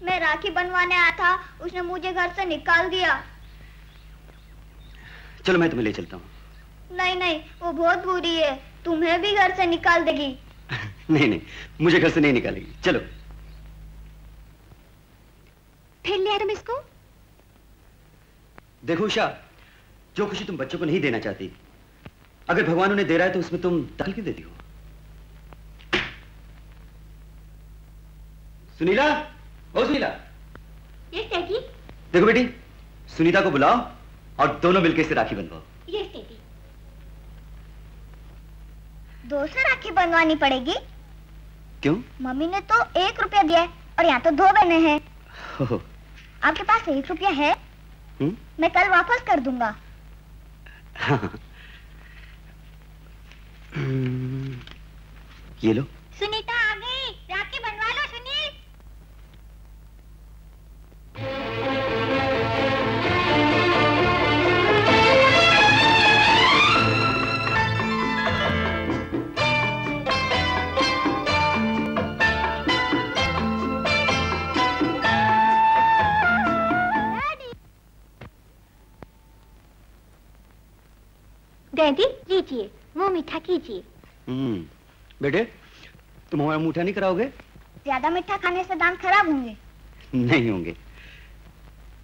मैं राखी बनवाने आया था, उसने मुझे घर से निकाल दिया। चलो मैं तुम्हें ले चलता हूँ। नहीं नहीं, वो बहुत बुरी है, तुम्हें भी घर से निकाल देगी। नहीं नहीं, मुझे घर से नहीं निकालेगी। चलो। फिर ले आए तुम इसको? देखो उषा, जो खुशी तुम बच्चों को नहीं देना चाहती, अगर भगवान उन्हें दे रहा है तो उसमें तुम दखल क्यों देती हो? सुनीला, ओ सुनीला। Yes daddy. देखो बेटी, सुनीता को बुलाओ और दोनों मिलकर इसे राखी बंधवाओ। Yes daddy. 200 राखी बनवानी पड़ेगी? क्यों? मम्मी ने तो 1 रुपया दिया है और यहाँ तो 2 बहने हैं। आपके पास 1 रुपया है? मैं कल वापस कर दूंगा। ये लो। सुनीता आ गई, राखी बनवा लो सुनील। डैडी लीजिए, वो मीठा कीजिए। बेटे, तुम हमारा मीठा नहीं कराओगे? ज्यादा मीठा खाने से दांत खराब होंगे। नहीं होंगे।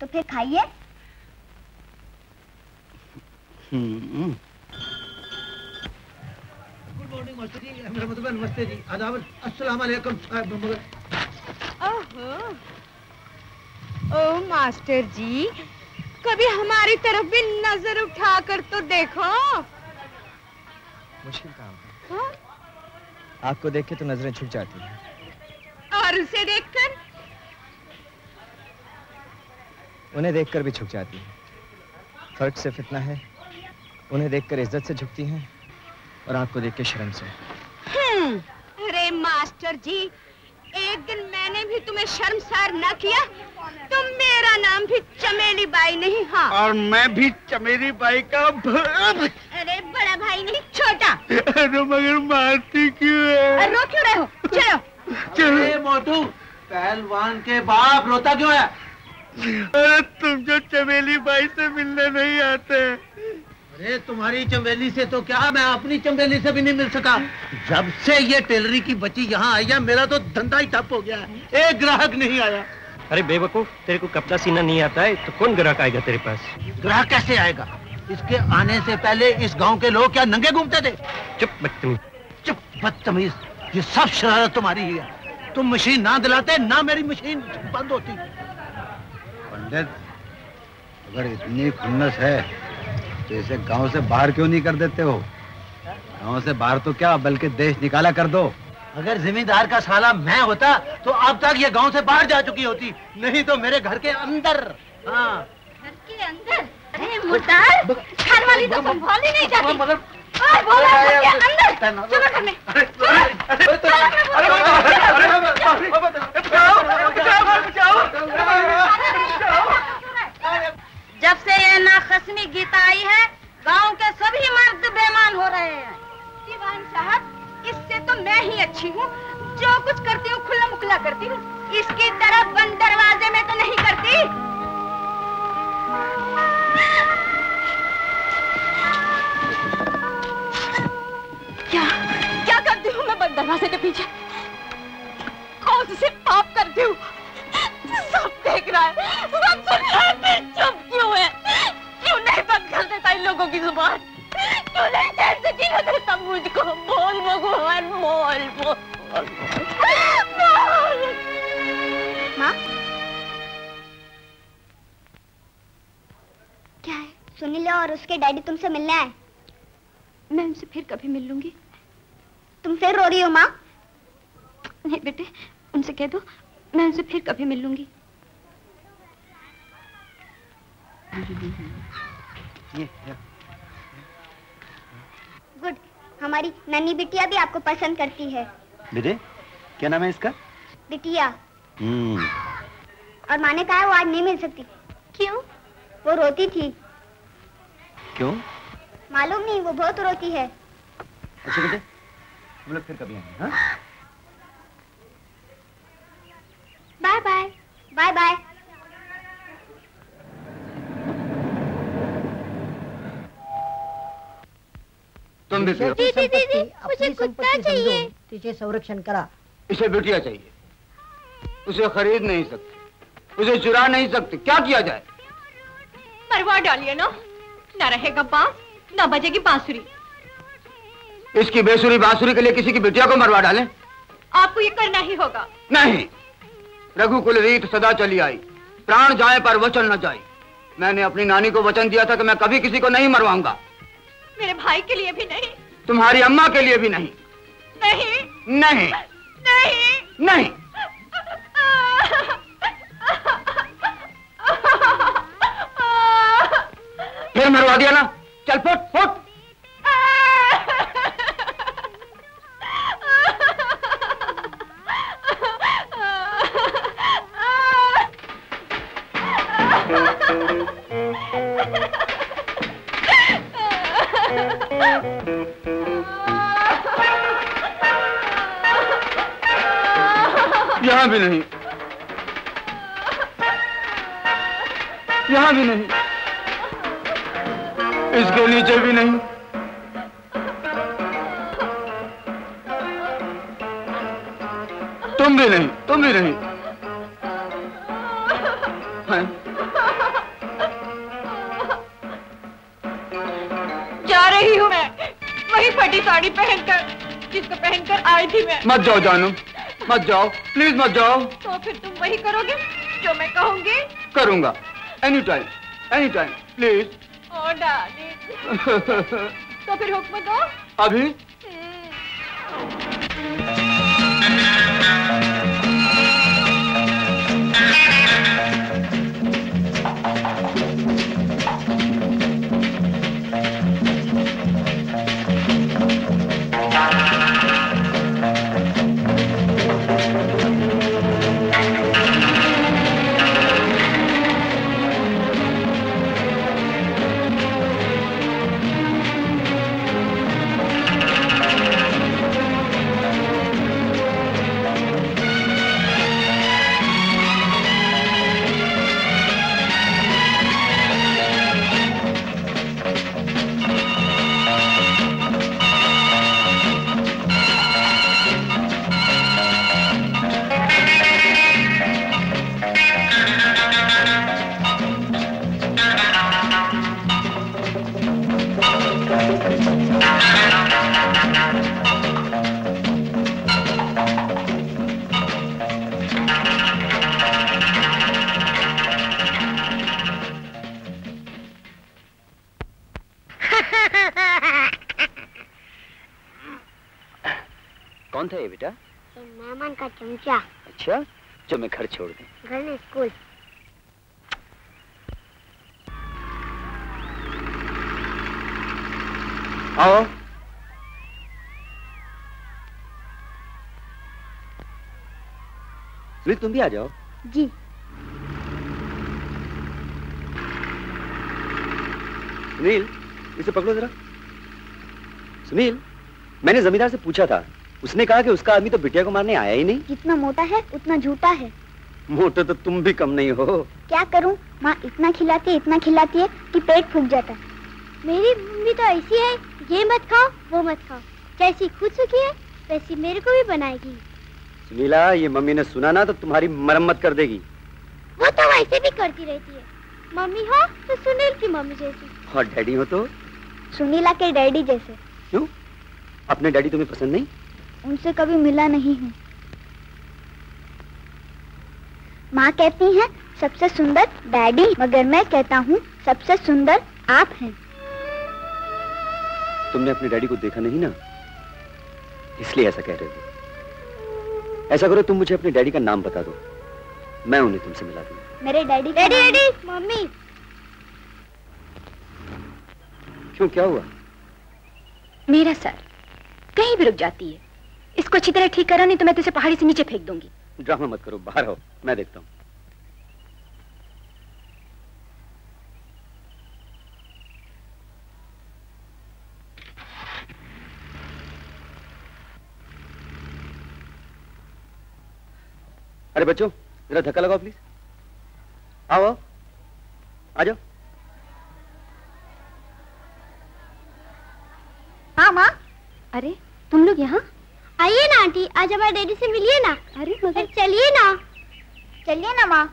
तो फिर खाइए। गुड मॉर्निंग मास्टर जी, मेरा मतलब नमस्ते जी, आदाब, अस्सलाम वालेकुम। ओहो, ओ मास्टर जी, कभी हमारी तरफ भी नजर उठाकर तो देखो। मुश्किल काम है। हाँ? आपको देख के तो नजरें छूट जाती हैं। और उसे देखकर? उन्हें देखकर भी झुक जाती हैं। फर्क सिर्फ इतना है, उन्हें देखकर इज्जत से झुकती हैं और आपको देख के शर्म से। अरे मास्टर जी, एक दिन मैंने भी तुम्हें शर्मसार न किया तो मेरा नाम भी चमेली बाई नहीं। हाँ, और मैं भी चमेली बाई का अरे बड़ा भाई नहीं, छोटा। अरे मगर मारती क्यों है? रो क्यों रहे हो? चलो मोटू, पहलवान के बाप रोता क्यों है? अरे तुम जो चमेली बाई से मिलने नहीं आते। अरे तुम्हारी चमेली से तो क्या, मैं अपनी चमेली से भी नहीं मिल सका। जब से ये टेलरी की बच्ची यहाँ आई है, मेरा तो धंधा ही ठप हो गया है, एक ग्राहक नहीं आया। अरे बेवकूफ, तेरे को कपड़ा सीना नहीं आता है तो कौन ग्राहक आएगा तेरे पास? ग्राहक कैसे आएगा? इसके आने से पहले इस गांव के लोग क्या नंगे घूमते थे? चुप बदतमीज। चुप बदतमीज, ये सब शरारत तुम्हारी ही है। तुम मशीन ना दिलाते ना मेरी मशीन बंद होती। पंडित, अगर इतनी खुन्नस है तो इसे गांव से बाहर क्यों नहीं कर देते हो? गांव से बाहर तो क्या, बल्कि देश निकाला कर दो। अगर जिम्मेदार का साला मैं होता तो अब तक ये गांव से बाहर जा चुकी होती, नहीं तो मेरे घर के अंदर। हाँ, घर के अंदर? अरे मुर्दार, घर वाली तो संभाल ही नहीं जाती। बोला घर के अंदर, चलो घर में। जब से ये नाखस्मी गीत आई है, गांव के सभी मर्द बेईमान हो रहे हैं। दीवान साहब, इससे तो मैं ही अच्छी हूँ, जो कुछ करती हूँ खुला मुखला करती हूँ, इसकी तरह बंद दरवाजे में तो नहीं करती। क्या करती हूँ मैं बंद दरवाजे के पीछे? कौन से पाप करती हूँ? सब देख रहा है, सब सुन रहा है, चुप क्यों है? क्यों नहीं बंद कर देता इन लोगों की जुबान? क्यों नहीं चैन से जीने देता मुझको? बोल भगवान, बोल बोल बोल। माँ, क्या है? सुनील और उसके डैडी तुमसे मिलने आए। मैं उनसे फिर कभी मिल लूंगी। तुम फिर रो रही हो माँ? नहीं बेटे, उनसे कह दो मैं उनसे फिर कभी मिल लूंगी। गुड, हमारी नन्ही बिटिया भी आपको पसंद करती है। बेटे, क्या नाम है इसका? बिटिया। और माँ ने कहा वो आज नहीं मिल सकती। क्यों? वो रोती थी। क्यों? मालूम नहीं, वो बहुत रोती है। अच्छा बेटे, हम लोग फिर कभी आएंगे। हाँ? Bye bye. Bye bye. तुम भी पियो। दीदी दीदी, मुझे कुत्ता चाहिए। तुझे संरक्षण करा। इसे बिटिया चाहिए, उसे खरीद नहीं सकते, उसे चुरा नहीं सकते, क्या किया जाए? मरवा डालिए ना, ना रहेगा बांस, ना बजेगी बांसुरी। इसकी बेसुरी बांसुरी के लिए किसी की बिटिया को मरवा डालें? आपको ये करना ही होगा। नहीं, रघुकुल रीत सदा चली आई, प्राण जाए पर वचन न जाए। मैंने अपनी नानी को वचन दिया था कि मैं कभी किसी को नहीं मरवाऊंगा। मेरे भाई के लिए भी नहीं, तुम्हारी अम्मा के लिए भी नहीं। नहीं नहीं नहीं नहीं। फिर मरवा दिया ना, चल फुट फुट। यहाँ भी नहीं, यहाँ भी नहीं, इसके नीचे भी नहीं। तुम भी नहीं, तुम भी नहीं। जा रही हूँ मैं, वही फटी साड़ी पहनकर जिसको पहनकर आई थी मैं। मत जाओ जानू, मत जाओ, प्लीज मत जाओ। तो फिर तुम वही करोगे जो जो मैं कहूंगी करूंगा। Any time please. Oh darling. तो फिर हुक्म दो। अभी कौन था ये बेटा? मेहमान का चमचा। अच्छा, जो मैं घर छोड़ दूं। घर में स्कूल। आओ। सुनील तुम भी आ जाओ। जी। सुनील इसे पकड़ो जरा। सुनील, मैंने जमींदार से पूछा था, उसने कहा कि उसका आदमी तो बिटिया को मारने आया ही नहीं। जितना मोटा है उतना झूठा है। मोटे तो तुम भी कम नहीं हो। क्या करूं, माँ इतना खिलाती है कि पेट फूक जाता है। मेरी मम्मी तो ऐसी है, ये मत खाओ वो मत खाओ, जैसी खुद सुखी है वैसी मेरे को भी बनाएगी। सुनीला, ये मम्मी ने सुना ना तो तुम्हारी मरम्मत कर देगी। वो तो वैसे भी करती रहती है। मम्मी हो तो सुनील की मम्मी जैसी, और डैडी हो तो सुनीला के डैडी जैसे। क्यों? अपने डैडी तुम्हें पसंद नहीं? उनसे कभी मिला नहीं हूँ। माँ कहती है सबसे सुंदर डैडी, मगर मैं कहता हूँ सबसे सुंदर आप हैं। तुमने अपने डैडी को देखा नहीं ना, इसलिए ऐसा कह रहे हो। ऐसा करो, तुम मुझे अपने डैडी का नाम बता दो, मैं उन्हें तुमसे मिला दूंगा। मेरे डैडी डैडी मम्मी। क्यों, क्या हुआ? मेरा सर कहीं भी रुक जाती है। इसको अच्छी तरह ठीक करा, नहीं तो मैं तुझे पहाड़ी से नीचे फेंक दूंगी। ड्रामा मत करो, बाहर आओ, मैं देखता हूँ। अरे बच्चों, जरा धक्का लगाओ प्लीज। आओ आओ, आ जाओ। हाँ माँ। अरे तुम लोग यहाँ? आइए ना आंटी, आज हमारे डैडी से मिलिए ना। अरे मगर चलिए ना माँ।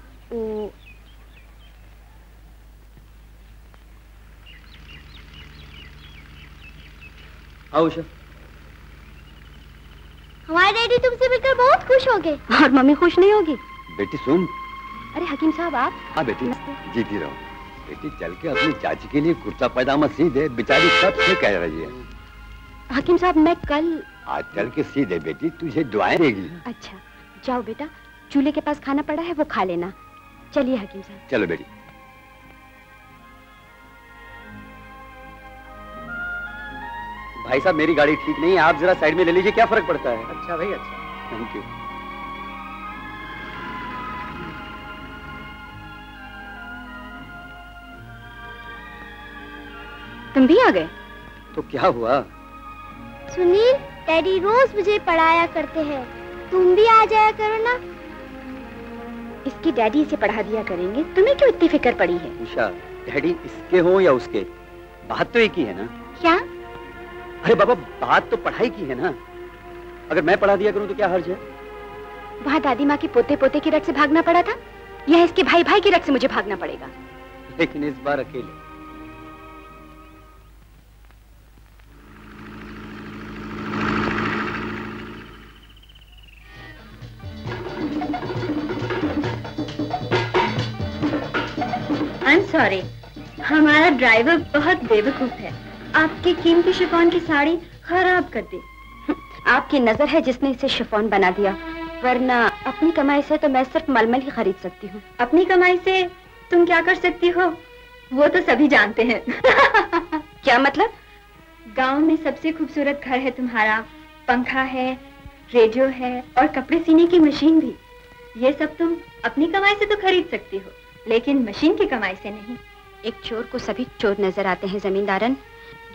आओ उषा। हमारे डैडी तुमसे मिलकर बहुत खुश हो गए। और मम्मी खुश नहीं होगी? बेटी सुन। अरे हकीम साहब आप? हाँ बेटी, जीती रहो। बेटी चल के अपनी चाची के लिए कुर्ता पैजामा सी दे, बेचारी कब से कह रही है। हकीम साहब मैं कल आज चल के सी दे बेटी, तुझे दुआएं देगी। अच्छा जाओ बेटा, चूल्हे के पास खाना पड़ा है वो खा लेना। चलिए हकीम साहब। चलो बेटी। भाई साहब मेरी गाड़ी ठीक नहीं है, आप जरा साइड में ले लीजिए, क्या फर्क पड़ता है? अच्छा भाई अच्छा। Thank you. तुम भी आ गए? तो क्या हुआ? सुनील, डैडी रोज मुझे पढ़ाया करते हैं, तुम भी आ जाया करो ना। इसकी डैडी इसे पढ़ा दिया करेंगे, तुम्हें क्यों इतनी फिक्र पड़ी है? उषा, डैडी इसके हो या उसके, बात तो एक ही है ना। क्या? अरे बाबा, बात तो पढ़ाई की है ना। अगर मैं पढ़ा दिया करूं तो क्या हर्ज है? वहाँ दादी माँ की पोते पोते की रट से भागना पड़ा था, यह इसके भाई भाई की रट से मुझे भागना पड़ेगा। लेकिन इस बार अकेले। सॉरी, हमारा ड्राइवर बहुत बेवकूफ है। आपकी कीमती शिफॉन की साड़ी खराब कर दी। आपकी नजर है जिसने इसे शिफॉन बना दिया, वरना अपनी कमाई से तो मैं सिर्फ मलमल ही खरीद सकती हूँ। अपनी कमाई से तुम क्या कर सकती हो वो तो सभी जानते हैं। क्या मतलब? गांव में सबसे खूबसूरत घर है तुम्हारा, पंखा है, रेडियो है और कपड़े सीने की मशीन भी। ये सब तुम अपनी कमाई से तो खरीद सकती हो, लेकिन मशीन की कमाई से नहीं। एक चोर को सभी चोर नजर आते हैं जमींदारन।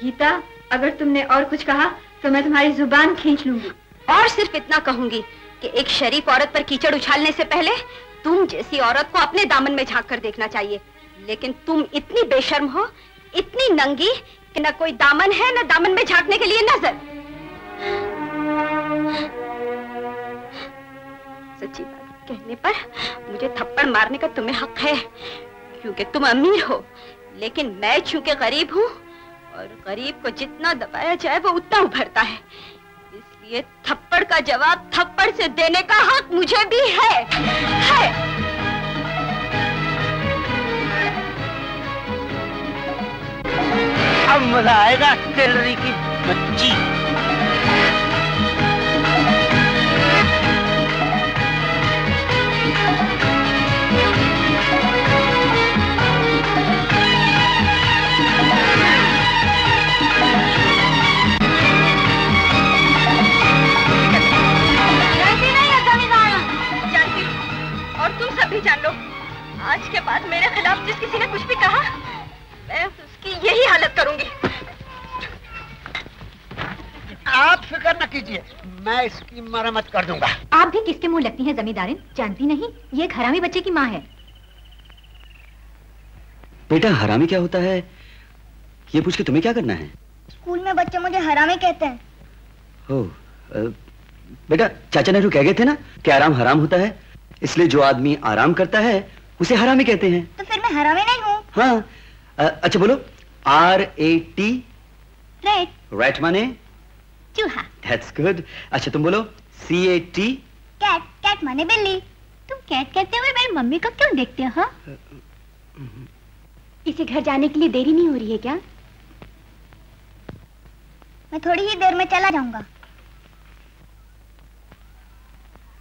गीता, अगर तुमने और कुछ कहा तो मैं तुम्हारी जुबान खींच लूंगी। और सिर्फ इतना कहूंगी कि एक शरीफ औरत पर कीचड़ उछालने से पहले तुम जैसी औरत को अपने दामन में झांक कर देखना चाहिए। लेकिन तुम इतनी बेशर्म हो, इतनी नंगी कि न कोई दामन है न दामन में झांकने के लिए नजर। सच्ची बात कहने पर मुझे थप्पड़ मारने का तुम्हें हक है, क्योंकि तुम अमीर हो, लेकिन मैं चूंकि गरीब हूँ और गरीब को जितना दबाया जाए वो उतना उभरता है, इसलिए थप्पड़ का जवाब थप्पड़ से देने का हक मुझे भी है। अब मजा आएगा टेलरी की बच्ची। और तुम सब भी जान लो, आज के बाद मेरे खिलाफ जिस किसी ने कुछ भी कहा मैं उसकी यही हालत करूंगी। आप फिक्र न कीजिए, मैं इसकी मरम्मत कर दूंगा। आप भी किसके मुंह लगती हैं जमींदारिन? जानती नहीं ये एक हरामी बच्चे की माँ है। बेटा हरामी क्या होता है ये पूछ के तुम्हें क्या करना है? स्कूल में बच्चे मुझे हरामी कहते हैं। बेटा चाचा नेहरू कह गए थे ना कि आराम हराम होता है, इसलिए जो आदमी आराम करता है उसे हरामी कहते हैं। तो फिर मैं हरामी नहीं हूँ? हाँ। अच्छा बोलो, RAT? रेट। रैट माने? चूहा। That's good। अच्छा तुम बोलो CAT? कैट। कैट माने बिल्ली। तुम कैट कहते हुए मेरी मम्मी को क्यों देखते हो? इसे घर जाने के लिए देरी नहीं हो रही है क्या? मैं थोड़ी ही देर में चला जाऊंगा।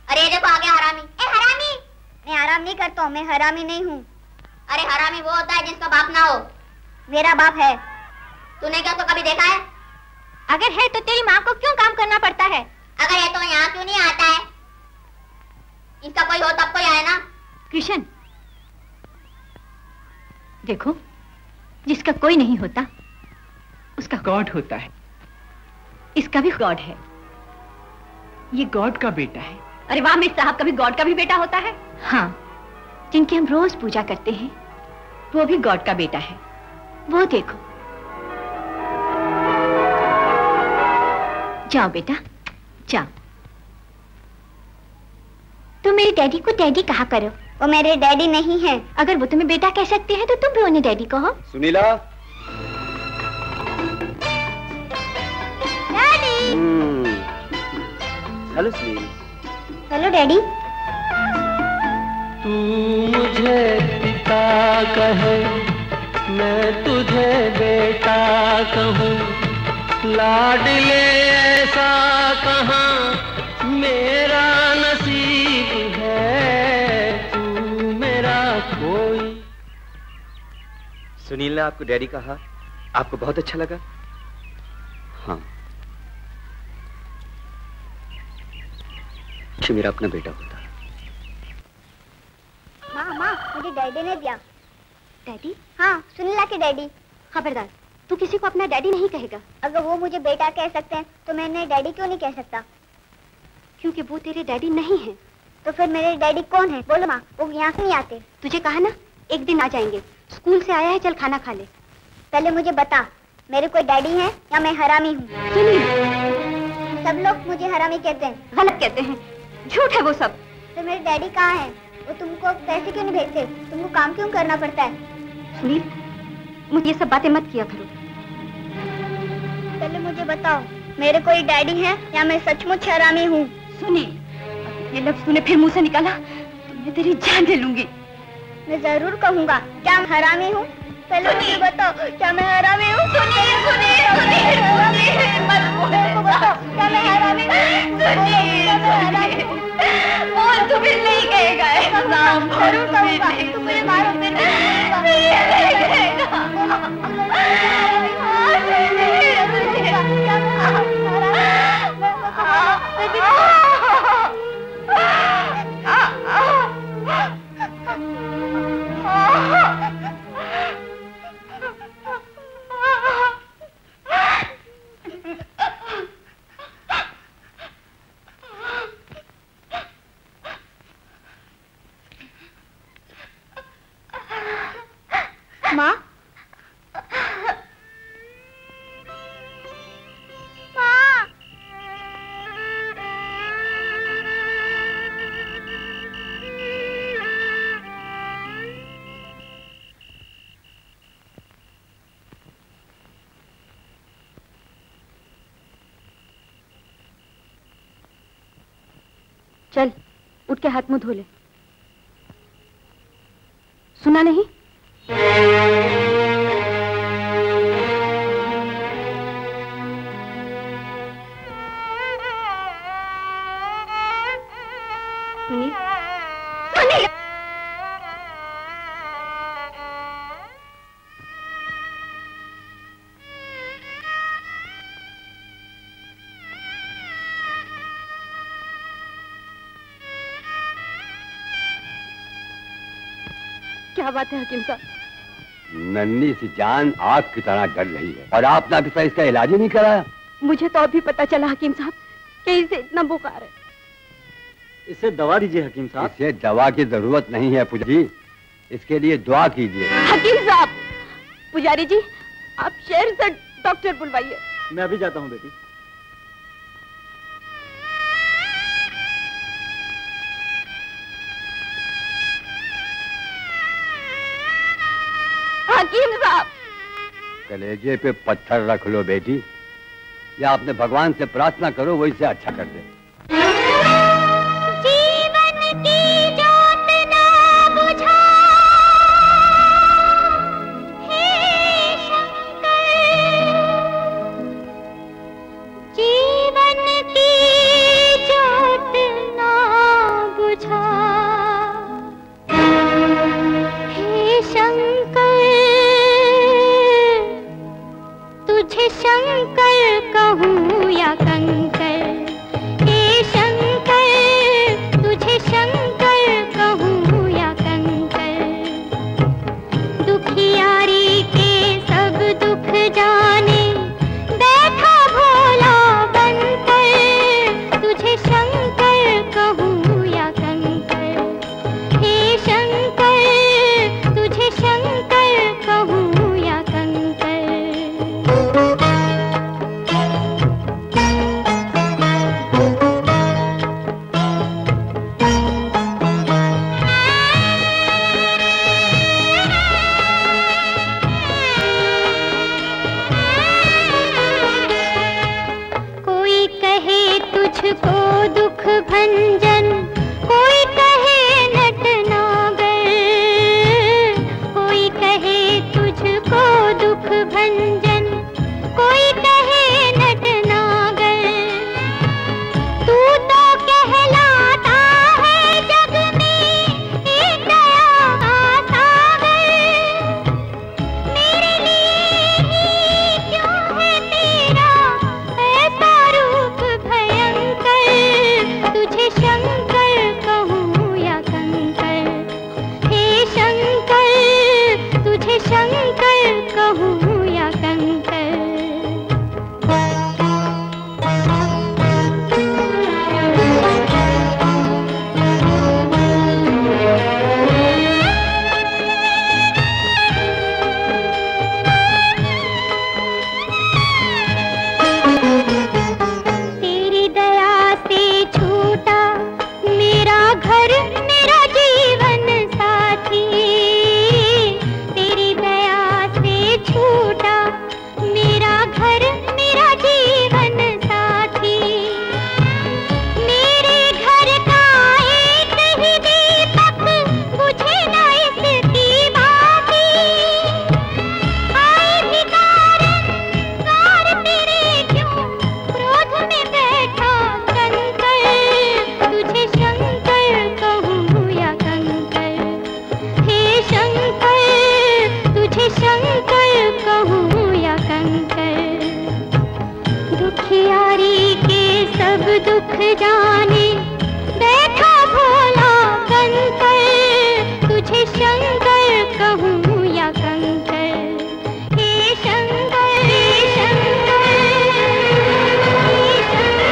अरे देखो आ गया हरामी। ए हरामी! मैं आराम नहीं करता हूँ, मैं हरामी नहीं हूँ। अरे हरामी वो होता है जिसका बाप ना हो। मेरा बाप है। तूने क्या तो कभी देखा है? अगर है तो तेरी माँ को क्यों काम करना पड़ता है? अगर है तो यहाँ क्यों नहीं आता है? इसका कोई हो तब कोई आए ना। कृष्ण देखो, जिसका कोई नहीं होता उसका गॉड होता है। इसका भी गॉड है, ये गॉड का बेटा है। अरे वाह मिस साहब, कभी गॉड का भी बेटा होता है? हाँ, जिनकी हम रोज पूजा करते हैं वो भी गॉड का बेटा है। वो देखो। जाओ बेटा जाओ। तुम मेरे डैडी को डैडी कहा करो, वो मेरे डैडी नहीं है। अगर वो तुम्हें बेटा कह सकते हैं तो तुम भी उन्हें डैडी कहो। Sunila. Daddy. Hello Sunil. Hello daddy. तू मुझे पिता कहे, मैं तुझे बेटा कहूँ, लाडले ऐसा कहाँ मेरा नसीब है, तू मेरा कोई। सुनील ने आपको डैडी कहा, आपको बहुत अच्छा लगा? हाँ, ये मेरा अपना बेटा होता। माँ मुझे डैडी ने दिया। डैडी? हाँ, सुनीला के डैडी। खबरदार, तू किसी को अपना डैडी नहीं कहेगा। अगर वो मुझे बेटा कह सकते हैं तो मैं इन्हें डैडी क्यों नहीं कह सकता? क्योंकि वो तेरे डैडी नहीं हैं। तो फिर मेरे डैडी कौन है? बोलो माँ, वो यहाँ से नहीं आते। तुझे कहा ना एक दिन आ जाएंगे। स्कूल से आया है, चल खाना खा ले। पहले मुझे बता, मेरे कोई डैडी है या मैं हरामी हूँ? सब लोग मुझे हरामी कहते हैं। गलत कहते हैं, झूठ है वो सब। तो मेरे डैडी कहाँ हैं? वो तुमको पैसे क्यों नहीं भेजते? तुमको काम क्यों करना पड़ता है? सुनील, मुझे ये सब बातें मत किया करो। पहले मुझे बताओ, मेरे कोई डैडी है या मैं सचमुच हरामी हूँ? सुनील, ये लफ्ज़ तूने फिर मुंह से निकाला तो मैं तेरी जान ले लूंगी। मैं जरूर कहूँगा। क्या मैं हरामी हूँ? पहले मुझे बताओ, क्या मैं हरामी हूँ? सुनिए मत बताओ, क्या मैं हरामी हूँ? वो तुम्हें नहीं कहेगा, जरूर कहूँगा। तुम मुझे मारो फिर माँ, चल उठ के हाथ मुंह धो ले। सुना नहीं? सुनील, सुनील! क्या बात है हकीम साहब? नन्ही सी जान आग की तरह जल रही है और आपने अभी तक इसका इलाज ही नहीं कराया। मुझे तो अभी पता चला हकीम साहब कि इसे इतना बुखार है। इसे दवा दीजिए हकीम साहब। इसे दवा की जरूरत नहीं है पुजारी जी, इसके लिए दुआ कीजिए। हकीम साहब, पुजारी जी आप शहर से डॉक्टर बुलवाइए। मैं अभी जाता हूँ बेटी। हकीम साहब, कलेजे पे पत्थर रख लो बेटी, या अपने भगवान से प्रार्थना करो वो इसे अच्छा कर दे। जीवन की जोत ना बुझा हे शंकर, जीवन की जोत ना बुझा हे शंकर, तुझे शंकर कहूँ या कंकर, हे शंकर तुझे शंकर कहूँ या कंकर, दुखियारी के सब दुख जाने बैठा भोला बनकर, तुझे शंकर कहूँ या कंकर, हे शंकर तुझे शंकर कहूँ या कंकर। दुखियारी के सब दुख जाने बैठा भोला कंकर, तुझे शंकर कहूँ या कंकर, हे शंकर, हे शंकर, हे शंकर।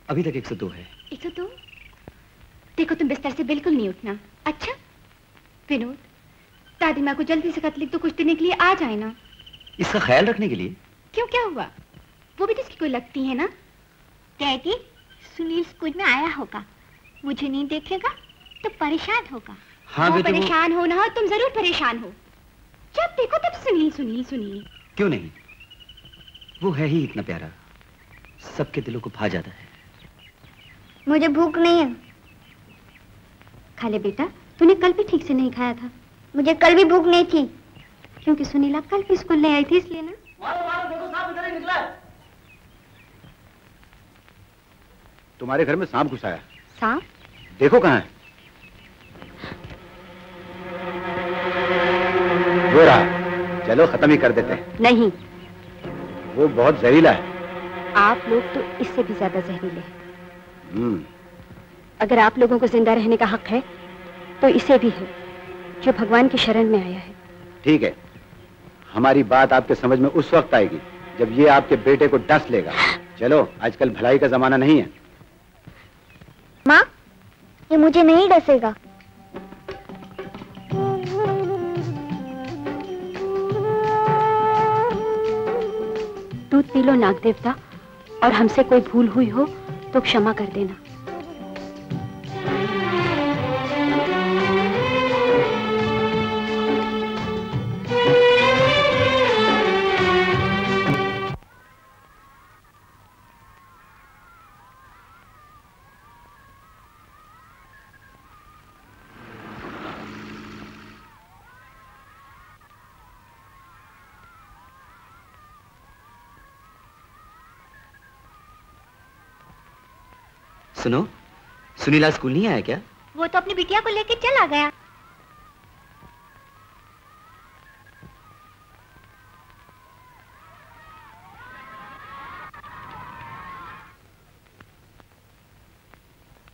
अभी तक 102 है। 102? देखो तुम बिस्तर से बिल्कुल नहीं उठना। अच्छा विनोद, दादी माँ को जल्दी से खत लिख दो, कुछ देने के लिए आ जाए ना। इसका ख्याल रखने के लिए? क्यों, क्या हुआ? वो भी तो इसकी कोई लगती है ना। डैडी, सुनील स्कूल में आया होगा, मुझे नहीं देखेगा तो परेशान होगा। हाँ वो परेशान हो ना, तुम जरूर परेशान हो। जब देखो तब सुनील सुनील सुनील। क्यों नहीं, वो है ही इतना प्यारा, सबके दिलों को भा जाता है। मुझे भूख नहीं है। खा ले बेटा, तूने कल भी ठीक से नहीं खाया था। मुझे कल भी भूख नहीं थी। क्योंकि सुनीला कल भी स्कूल नहीं आई थी, इसलिए ना। तुम्हारे घर में सांप घुसा है। सांप? देखो कहाँ है। वो रहा, चलो खत्म ही कर देते हैं। नहीं, वो बहुत जहरीला है। आप लोग तो इससे भी ज्यादा जहरीले हैं। अगर आप लोगों को जिंदा रहने का हक है तो इसे भी है, जो भगवान की शरण में आया है। ठीक है, हमारी बात आपके समझ में उस वक्त आएगी जब ये आपके बेटे को डस लेगा। चलो, आजकल भलाई का जमाना नहीं है। माँ, ये मुझे नहीं डसेगा। दूध पी लो नाग देवता, और हमसे कोई भूल हुई हो तो क्षमा कर देना। सुनो, सुनीला स्कूल नहीं आया क्या? वो तो अपनी बिटिया को लेकर चला गया।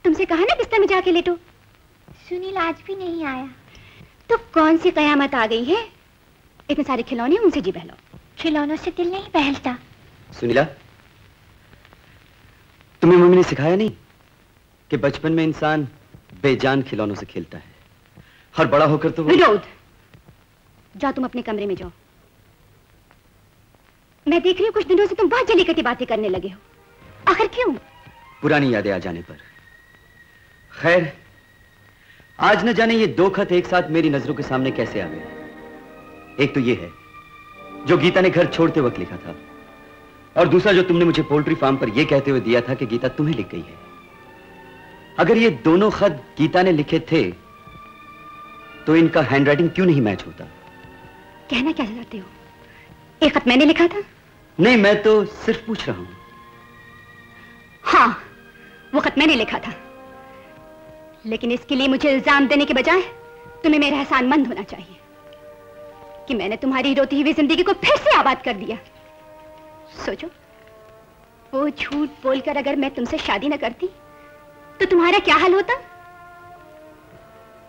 तुमसे कहा ना बिस्तर में जाके लेटो। सुनील आज भी नहीं आया। तो कौन सी कयामत आ गई है? इतने सारे खिलौने, उनसे जी बहलाओ। खिलौनों से दिल नहीं बहलता। सुनीला, तुम्हें मम्मी ने सिखाया नहीं कि बचपन में इंसान बेजान खिलौनों से खेलता है और बड़ा होकर तो विनोद, जाओ तुम अपने कमरे में जाओ। मैं देख रही हूँ कुछ दिनों से तुम बहुत जली कटी बातें करने लगे हो। आखिर क्यों? पुरानी यादें आ जाने पर। खैर, आज न जाने ये दो खत एक साथ मेरी नजरों के सामने कैसे आ गए। एक तो ये है जो गीता ने घर छोड़ते वक्त लिखा था, और दूसरा जो तुमने मुझे पोल्ट्री फार्म पर यह कहते हुए दिया था कि गीता तुम्हें लिख गई है। अगर ये दोनों खत गीता ने लिखे थे तो इनका हैंडराइटिंग क्यों नहीं मैच होता? कहना क्या चाहते हो? एक खत मैंने लिखा था? नहीं, मैं तो सिर्फ पूछ रहा हूं। हाँ, वो खत मैंने लिखा था, लेकिन इसके लिए मुझे इल्जाम देने के बजाय तुम्हें मेरा एहसानमंद होना चाहिए कि मैंने तुम्हारी रोती हुई जिंदगी को फिर से आबाद कर दिया। सोचो, वो झूठ बोलकर अगर मैं तुमसे शादी न करती तो तुम्हारा क्या हाल होता?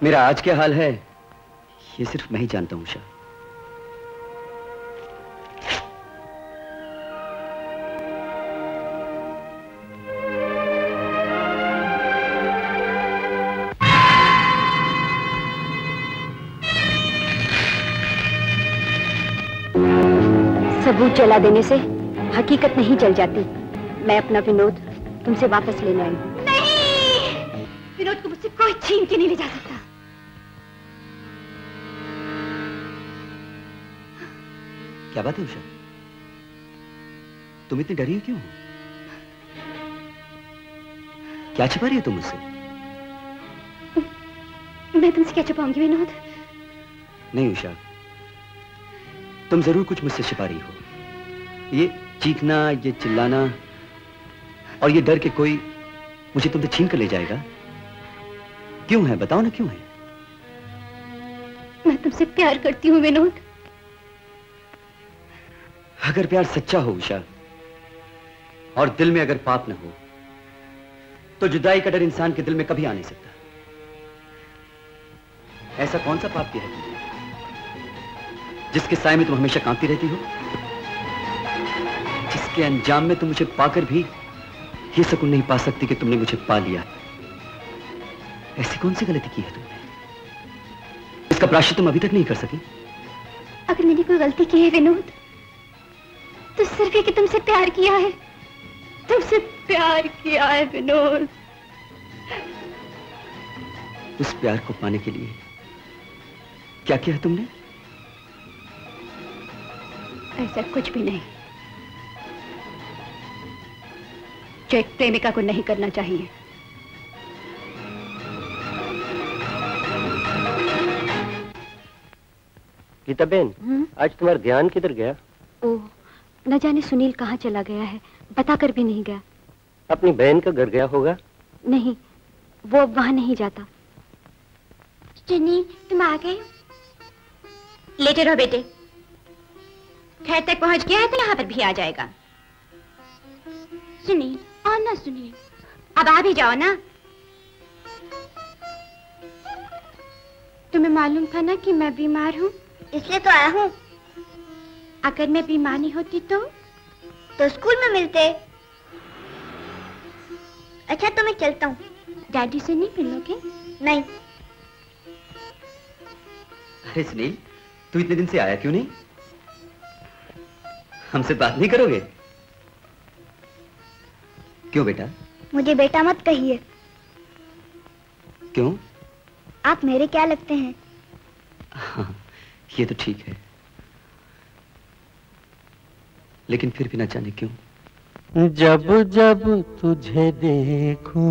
मेरा आज क्या हाल है ये सिर्फ मैं ही जानता हूं उषा। सबूत जला देने से हकीकत नहीं जल जाती। मैं अपना विनोद तुमसे वापस लेने आई हूँ। नहीं, विनोद को मुझसे कोई छीन के नहीं ले जा सकता। क्या बात है उषा, तुम इतनी डरी क्यों हो? क्या छिपा रही हो तुम मुझसे? मैं तुमसे क्या छिपाऊंगी विनोद? नहीं उषा, तुम जरूर कुछ मुझसे छिपा रही हो। ये चीखना, ये चिल्लाना और ये डर के कोई मुझे तुमसे छीन कर ले जाएगा, क्यों है? बताओ ना क्यों है? मैं तुमसे प्यार करती हूँ विनोद। अगर प्यार सच्चा हो उषा और दिल में अगर पाप न हो तो जुदाई का डर इंसान के दिल में कभी आ नहीं सकता। ऐसा कौन सा पाप किया है तुमने जिसके साए में तुम हमेशा कांपती रहती हो, जिसके अंजाम में तुम मुझे पाकर भी ये सुकून नहीं पा सकती कि तुमने मुझे पा लिया? ऐसी कौन सी गलती की है तुमने, इसका प्रायश्चित तुम अभी तक नहीं कर सकी? अगर मैंने कोई गलती की है विनोद तो सिर्फ ये कि तुमसे प्यार किया है, तुमसे प्यार किया है विनोद। उस प्यार को पाने के लिए क्या किया है तुमने? ऐसा कुछ भी नहीं जो एक प्रेमिका को नहीं करना चाहिए। गीता बेन, आज तुम्हारा ध्यान किधर गया? ओह, न जाने सुनील कहाँ चला गया है, बताकर भी नहीं गया। अपनी बहन का घर गया होगा। नहीं, वो अब वहां नहीं जाता। सुनील, तुम आ गए? लेटे रहो बेटे, खैर तक पहुंच गया है तो यहाँ पर भी आ जाएगा। सुनील, और ना सुनील, अब आ भी जाओ ना। तुम्हें मालूम था ना कि मैं बीमार हूँ, इसलिए तो आया हूँ। अगर मैं बीमार नहीं होती तो स्कूल में मिलते। अच्छा तो मैं चलता हूँ। डैडी से नहीं मिलोगे? नहीं। अरे सुनील, तू इतने दिन से आया क्यों नहीं? हमसे बात नहीं करोगे? क्यों बेटा? मुझे बेटा मत कहिए। क्यों? आप मेरे क्या लगते हैं? हाँ, ये तो ठीक है, लेकिन फिर भी न जाने क्यों जब जब तुझे देखूं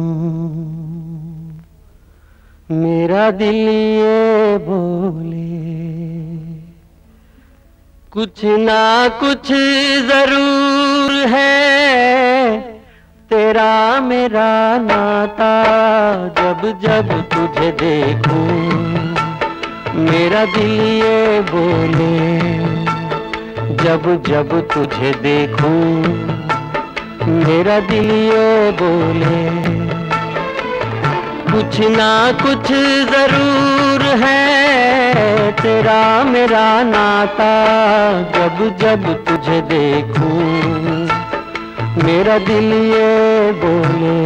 मेरा दिल ये बोले कुछ ना कुछ जरूर है तेरा मेरा नाता। जब जब तुझे देखूं मेरा दिल ये बोले, जब जब तुझे देखूं मेरा दिल ये बोले कुछ ना कुछ जरूर है तेरा मेरा नाता। जब जब तुझे देखूं मेरा दिल ये बोले।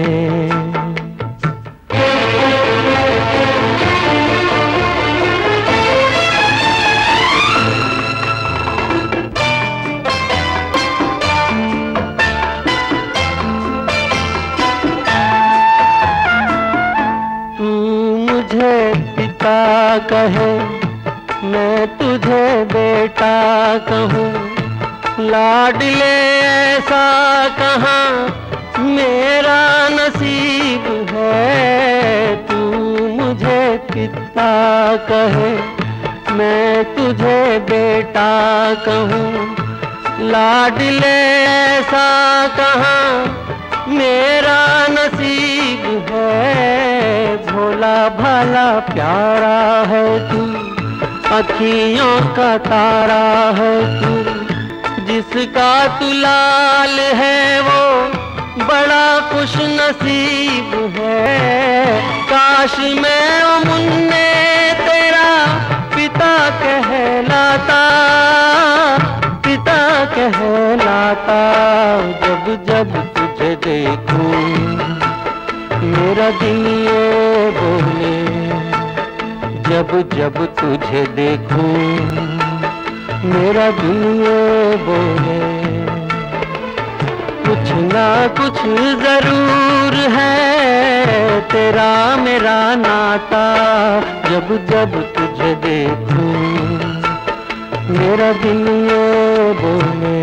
कहे मैं तुझे बेटा कहूँ, लाडले ऐसा कहाँ मेरा नसीब है। तू मुझे पिता कहे मैं तुझे बेटा कहूँ, लाडले ऐसा कहाँ मेरा नसीब है। भोला भाला प्यारा है तू, अखियों का तारा है तू, जिसका तू लाल है वो बड़ा खुश नसीब है। काश मैं ओ मुन्ने तेरा पिता कहलाता, पिता कहलाता। जब जब तुझे देखूं मेरा दिल ये बोले, जब जब तुझे देखूं मेरा दिल ये बोले कुछ ना कुछ जरूर है तेरा मेरा नाता, जब जब तुझे देखूं मेरा दिल ये बोले।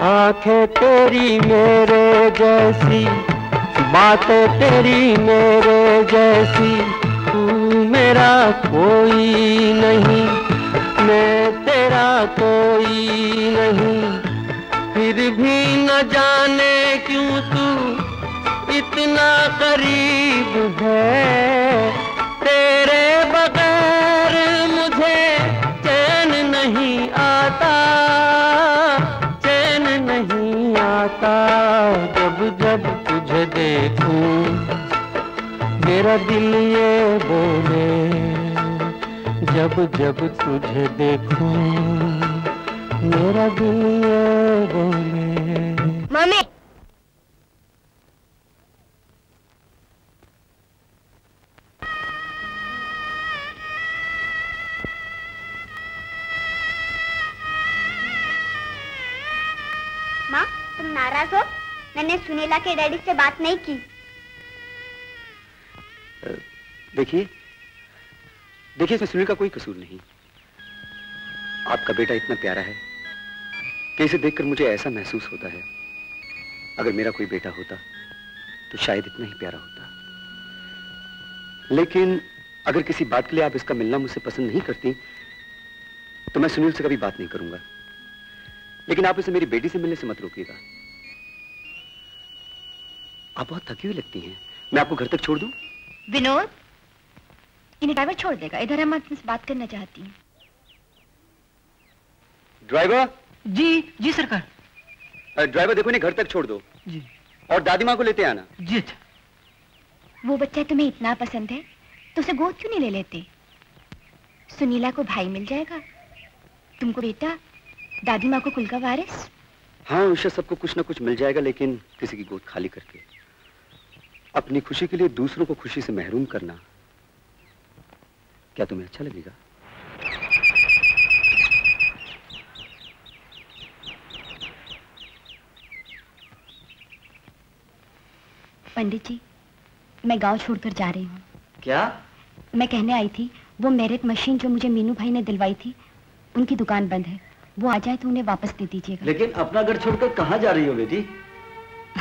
आंखें तेरी मेरे जैसी, बातें तेरी मेरे जैसी, तू मेरा कोई नहीं, मैं तेरा कोई नहीं, फिर भी न जाने क्यों तू इतना करीब है, तेरे बगैर मुझे चैन नहीं आता, नहीं आता, जब जब तुझे देखूं मेरा दिल ये बोले, जब जब तुझे देखूं मेरा दिल ये बोले। मम्मी तुम नाराज हो? मैंने सुनीला के डैडी से बात नहीं की। देखिए इसमें सुनील का कोई कसूर नहीं। आपका बेटा इतना प्यारा है कि इसे देखकर मुझे ऐसा महसूस होता है अगर मेरा कोई बेटा होता तो शायद इतना ही प्यारा होता। लेकिन अगर किसी बात के लिए आप इसका मिलना मुझसे पसंद नहीं करती तो मैं सुनील से कभी बात नहीं करूंगा। लेकिन आप इसे मेरी बेटी से मिलने से मत रोकिएगा। आप बहुत थकी हुई लगती हैं, मैं आपको घर तक छोड़ दूं? विनोद, इन्हें ड्राइवर छोड़ देगा, इधर हम तुमसे बात करना चाहती हूँ। ड्राइवर? जी सरकार। ड्राइवर देखो इन्हें घर तक छोड़ दो जी, और दादी माँ को लेते आना। जी। वो बच्चा तुम्हें इतना पसंद है तो उसे गोद क्यों नहीं ले लेते? सुनीला को भाई मिल जाएगा, तुमको बेटा, दादी माँ को कुल का वारिस। हाँ, उसे सबको कुछ ना कुछ मिल जाएगा, लेकिन किसी की गोद खाली करके अपनी खुशी के लिए दूसरों को खुशी से महरूम करना क्या तुम्हें अच्छा लगेगा? पंडित जी, मैं गांव छोड़कर जा रही हूँ। क्या? मैं कहने आई थी, वो मेरिट मशीन जो मुझे मीनू भाई ने दिलवाई थी, उनकी दुकान बंद है, वो आ जाए तो उन्हें वापस दे दीजिएगा। लेकिन अपना घर छोड़कर कहाँ जा रही हो बेटी?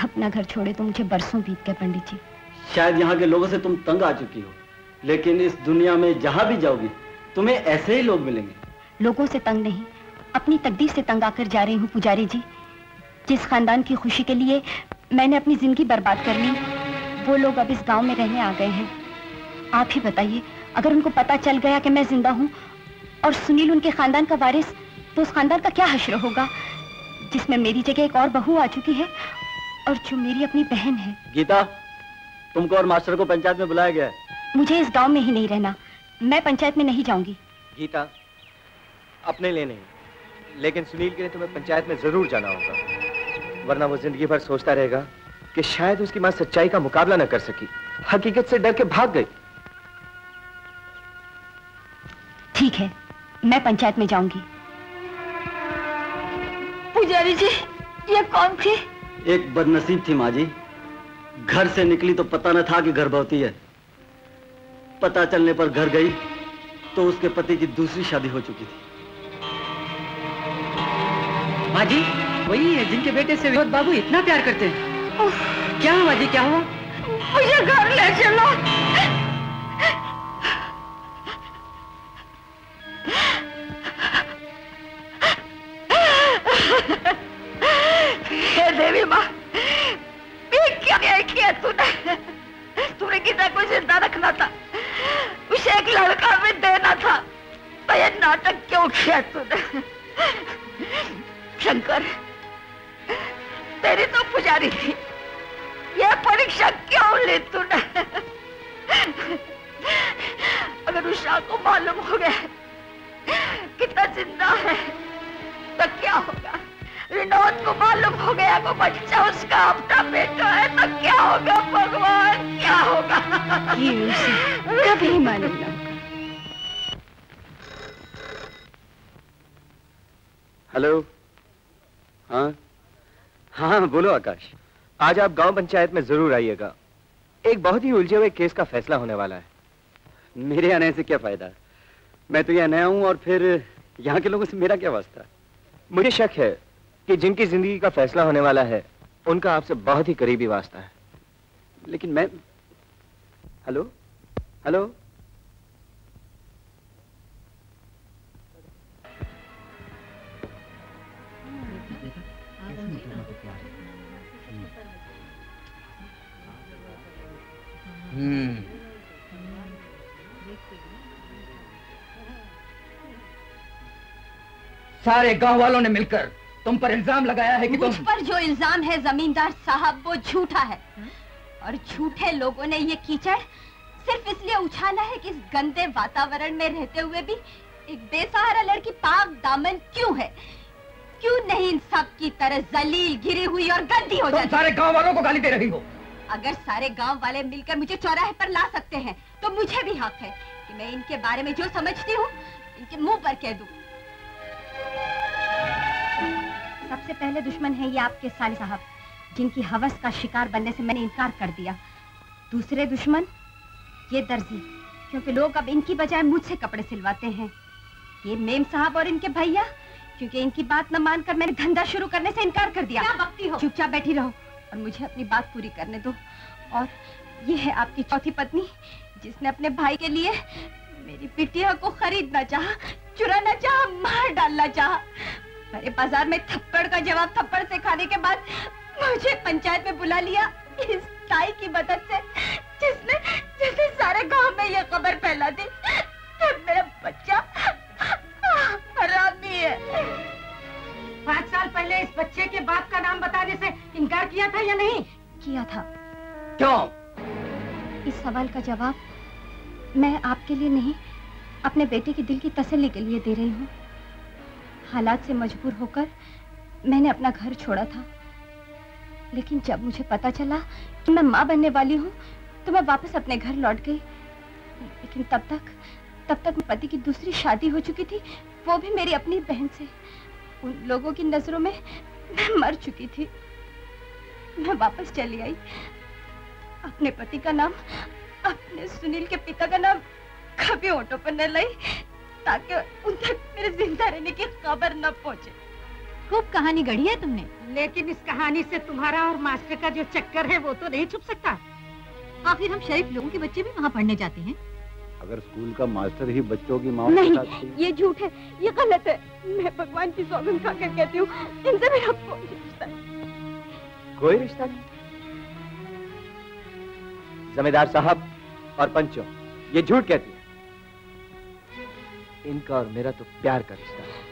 अपना घर छोड़े तो मुझे बरसों बीत गए पंडित जी। शायद यहाँ के लोगों से तुम तंग आ चुकी हो, लेकिन इस दुनिया में जहाँ भी जाओगी तुम्हें ऐसे ही लोग मिलेंगे। लोगों से तंग नहीं, अपनी तकदीर से तंग आकर जा रही हूँ पुजारी जी। जिस खानदान की खुशी के लिए मैंने अपनी जिंदगी बर्बाद कर ली, वो लोग अब इस गांव में रहने आ गए हैं। आप ही बताइए, अगर उनको पता चल गया कि मैं जिंदा हूँ और सुनील उनके खानदान का वारिस, तो उस खानदान का क्या हश्र होगा जिसमें मेरी जगह एक और बहू आ चुकी है और जो मेरी अपनी बहन है। गीता, तुमको और मास्टर को पंचायत में बुलाया गया है। मुझे इस गांव में ही नहीं रहना, मैं पंचायत में नहीं जाऊंगी। गीता, अपने लिए नहीं, लेकिन सुनील के लिए तुम्हें पंचायत में जरूर जाना होगा, वरना वो जिंदगी भर सोचता रहेगा कि शायद उसकी मां सच्चाई का मुकाबला न कर सकी, हकीकत से डर के भाग गई। ठीक है, मैं पंचायत में जाऊंगी। पुजारी जी, ये कौन थी? एक बदनसीब थी माँ जी, घर से निकली तो पता न था कि गर्भवती है। पता चलने पर घर गई तो उसके पति की दूसरी शादी हो चुकी थी। माँ जी, वही है जिनके बेटे से विनोद बाबू इतना प्यार करते हैं। क्या हुआ माँ जी, क्या हुआ? मुझे घर ले चलो। हे देवी माँ, क्या किया तूने? तूने गीता को जिंदा रखना था, उसे एक लड़का भी देना था, तो ये नाटक क्यों किया तूने? शंकर, तेरी तो पुजारी थी, परीक्षा क्यों ली तूने? अगर उषा को मालूम हो गया कितना जिंदा है तो क्या होगा? विनोद को मालूम हो गया वो बच्चा उसका अपना बेटा है तो क्या होगा? भगवान क्या होगा? ये उसे कभी मालूम ना। हेलो। हाँ हाँ बोलो आकाश। आज आप गांव पंचायत में जरूर आइएगा। एक बहुत ही उलझे हुए केस का फैसला होने वाला है। मेरे आने से क्या फायदा? मैं तो यहाँ नया हूँ और फिर यहाँ के लोगों से मेरा क्या वास्ता? मुझे शक है कि जिनकी जिंदगी का फैसला होने वाला है उनका आपसे बहुत ही करीबी वास्ता है। लेकिन मैं... हेलो हेलो। सारे गांव वालों ने मिलकर तुम पर इल्जाम लगाया है कि मुझ पर जो इल्जाम है जमींदार साहब वो झूठा है। और झूठे लोगों ने ये कीचड़ सिर्फ इसलिए उछाला है कि इस गंदे वातावरण में रहते हुए भी एक बेसहारा लड़की पाक दामन क्यों है? क्यों नहीं इन सब की तरह जलील, गिरी हुई और गंदी हो जाती? सारे गांव वालों को गाली दे रही हो। अगर सारे गांव वाले मिलकर मुझे चौराहे पर ला सकते हैं तो मुझे भी हक है कि मैं इनके बारे में जो समझती हूँ इनके मुंह पर कह दूं। सबसे पहले दुश्मन है ये आपके साले साहब, जिनकी हवस का शिकार बनने से मैंने इनकार कर दिया। दूसरे दुश्मन ये दर्जी, क्योंकि लोग अब इनकी बजाय मुझसे कपड़े सिलवाते हैं। ये मेम साहब और इनके भैया, क्योंकि इनकी बात न मानकर मैंने धंधा शुरू करने से इनकार कर दिया। क्या बकती हो? चुपचाप बैठी रहो और मुझे अपनी बात पूरी करने दो। और ये है आपकी चौथी पत्नी, जिसने अपने भाई के लिए मेरी बिटिया को खरीदना चाहा, चुराना चाहा, मार डालना चाहा। मेरे बाजार में थप्पड़ का जवाब थप्पड़ से खाने के बाद मुझे पंचायत में बुला लिया इस ताई की मदद से, जिसने सारे गांव में ये खबर फैला दी कि मेरा बच्चा हरामी है। 5 साल पहले इस बच्चे के बाप का नाम बताने से इनकार किया था या नहीं? किया था। क्यों? इस सवाल का जवाब मैं आपके लिए नहीं, अपने बेटे के दिल की तसल्ली के लिए दे रही हूँ। हालात से मजबूर होकर मैंने अपना घर छोड़ा था, लेकिन जब मुझे पता चला कि मैं माँ बनने वाली हूँ तो मैं वापस अपने घर लौट गई। लेकिन तब तक पति की दूसरी शादी हो चुकी थी, वो भी मेरी अपनी बहन से। उन लोगों की नजरों में मैं मर चुकी थी। मैं वापस चली आई, अपने पति का नाम, अपने सुनील के पिता का नाम कभी ऑटो पर न लाई, ताकि उन तक मेरे जिंदा रहने की खबर न पहुंचे। खूब कहानी गढ़ी है तुमने, लेकिन इस कहानी से तुम्हारा और मास्टर का जो चक्कर है वो तो नहीं छुप सकता। आखिर हम शरीफ लोगों के बच्चे भी वहाँ पढ़ने जाते हैं। अगर स्कूल का मास्टर ही बच्चों की माँ नहीं, ये झूठ है, ये गलत है। मैं भगवान की सौगंध खाकर कहती हूँ, इनसे मेरा कोई रिश्ता नहीं। कोई रिश्ता नहीं? जमींदार साहब और पंचों, ये झूठ कहती है। इनका और मेरा तो प्यार का रिश्ता है,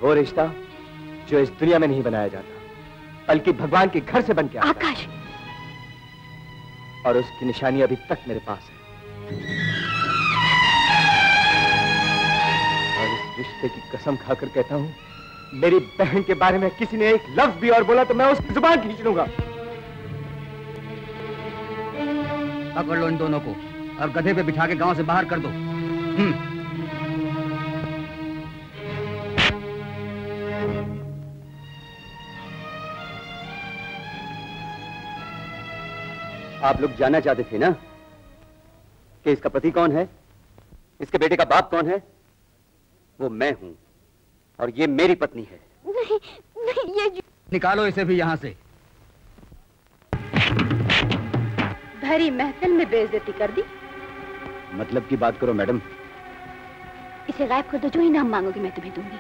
वो रिश्ता जो इस दुनिया में नहीं बनाया जाता, बल्कि भगवान के घर से बन के आता है। आकाश। और उसकी निशानी अभी तक मेरे पास है। और इस रिश्ते की कसम खाकर कहता हूं, मेरी बहन के बारे में किसी ने एक लफ्ज भी और बोला तो मैं उसकी जुबान खींच लूंगा। पकड़ लो इन दोनों को और गधे पे बिठा के गांव से बाहर कर दो। आप लोग जानना चाहते थे ना कि इसका पति कौन है, इसके बेटे का बाप कौन है? वो मैं हूं और ये मेरी पत्नी है। नहीं, नहीं, ये निकालो इसे भी यहाँ से। भरी महफिल में बेइज्जती कर दी। मतलब की बात करो मैडम। इसे गायब कर दो, जो इनाम मांगोगे मैं तुम्हें दूंगी।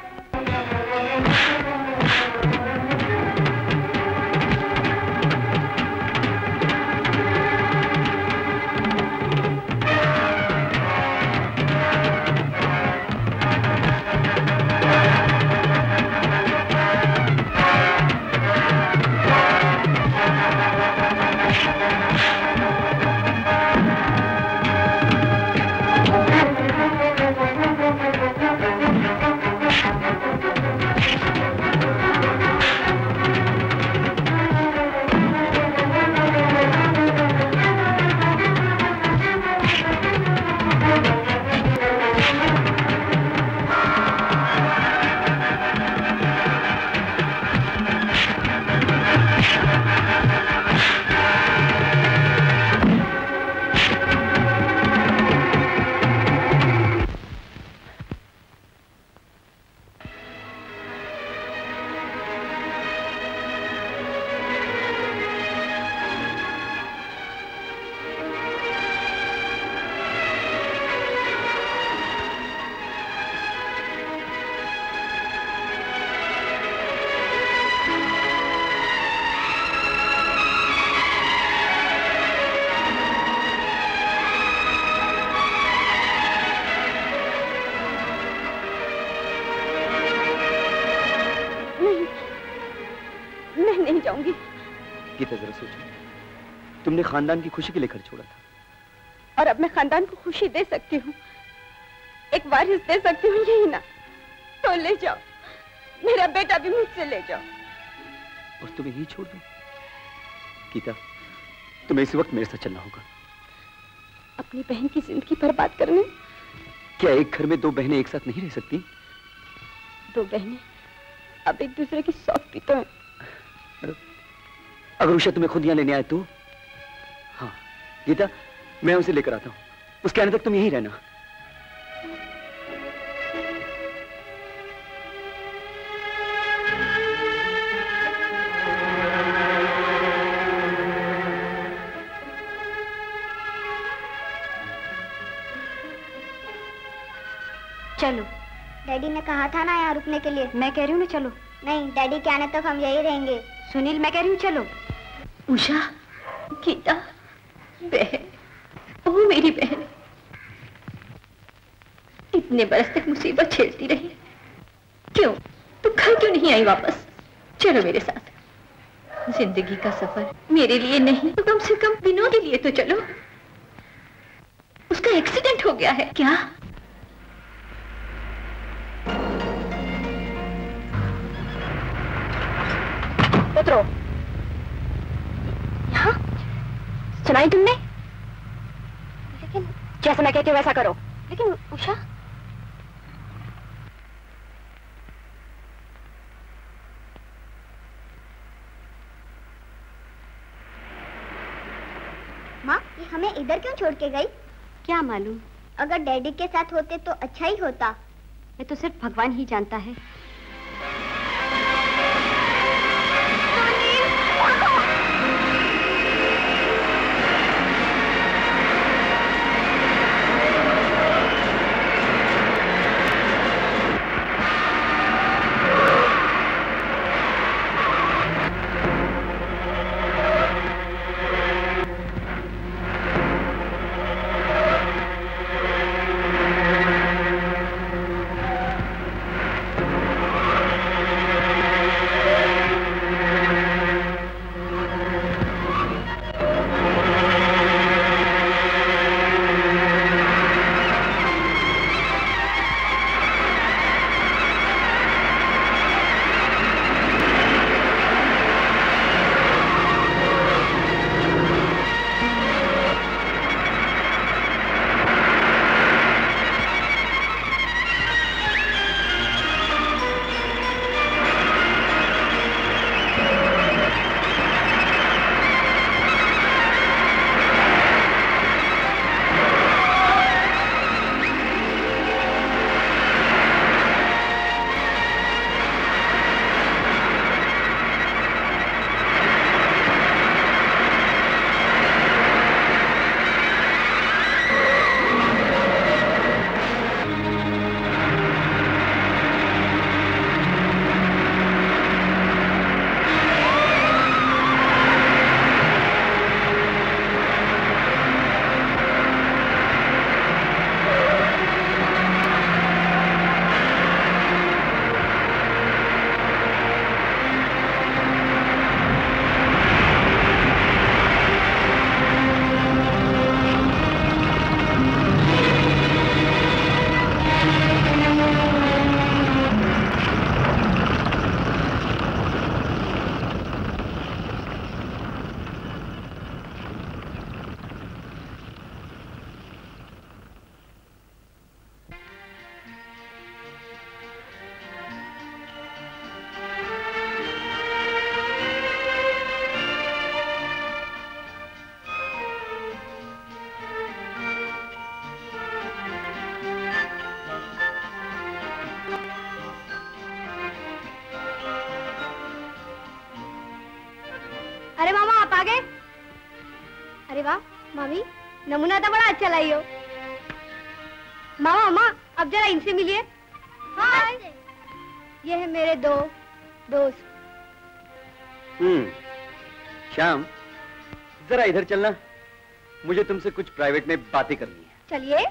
जाऊंगी। गीता जरा सोचो, तुमने खानदान की खुशी के लिए घर छोड़ा था, और अब मैं खानदान को खुशी दे सकती हूँ, एक वारिस दे सकती हूँ, यही ना? तो ले जाओ, मेरा बेटा भी मुझसे ले जाओ। और तुम्हें ही छोड़ दूं? गीता, तुम्हें इस वक्त मेरे साथ चलना होगा। अपनी बहन की जिंदगी बर्बाद करने? क्या एक घर में दो बहनें एक साथ नहीं रह सकती? दो बहनें अब एक दूसरे की सौंप भी तो हैं। अगर उषा तुम्हें खुद यहाँ लेने आए तो? हाँ गीता, मैं उसे लेकर आता हूँ, उसके आने तक तुम यहीं रहना। चलो, डैडी ने कहा था ना यहाँ रुकने के लिए। मैं कह रही हूँ ना चलो। नहीं, डैडी के आने तक हम यही रहेंगे। सुनील, मैं कह रही हूँ चलो। उषा, गीता, बहन, ओ मेरी बहन, इतने बरस तक मुसीबत झेलती रही, क्यों तू घर क्यों नहीं आई वापस? चलो मेरे साथ। जिंदगी का सफर मेरे लिए नहीं तो कम से कम विनोद के लिए तो चलो। उसका एक्सीडेंट हो गया है। क्या? उतरो। यहाँ सुनाई तुमने? लेकिन जैसा मैं कहती हूँ वैसा करो। लेकिन उषा, माँ, ये हमें इधर क्यों छोड़ के गई? क्या मालूम, अगर डैडी के साथ होते तो अच्छा ही होता। मैं तो सिर्फ भगवान ही जानता है। अरे मामा, आप आ गए? अरे वाह मामी, नमूना तो बड़ा अच्छा लाई हो। मामा मामा, अब जरा इनसे मिलिए। हाय, ये है मेरे दो दोस्त। श्याम, जरा इधर चलना, मुझे तुमसे कुछ प्राइवेट में बातें करनी है। चलिए।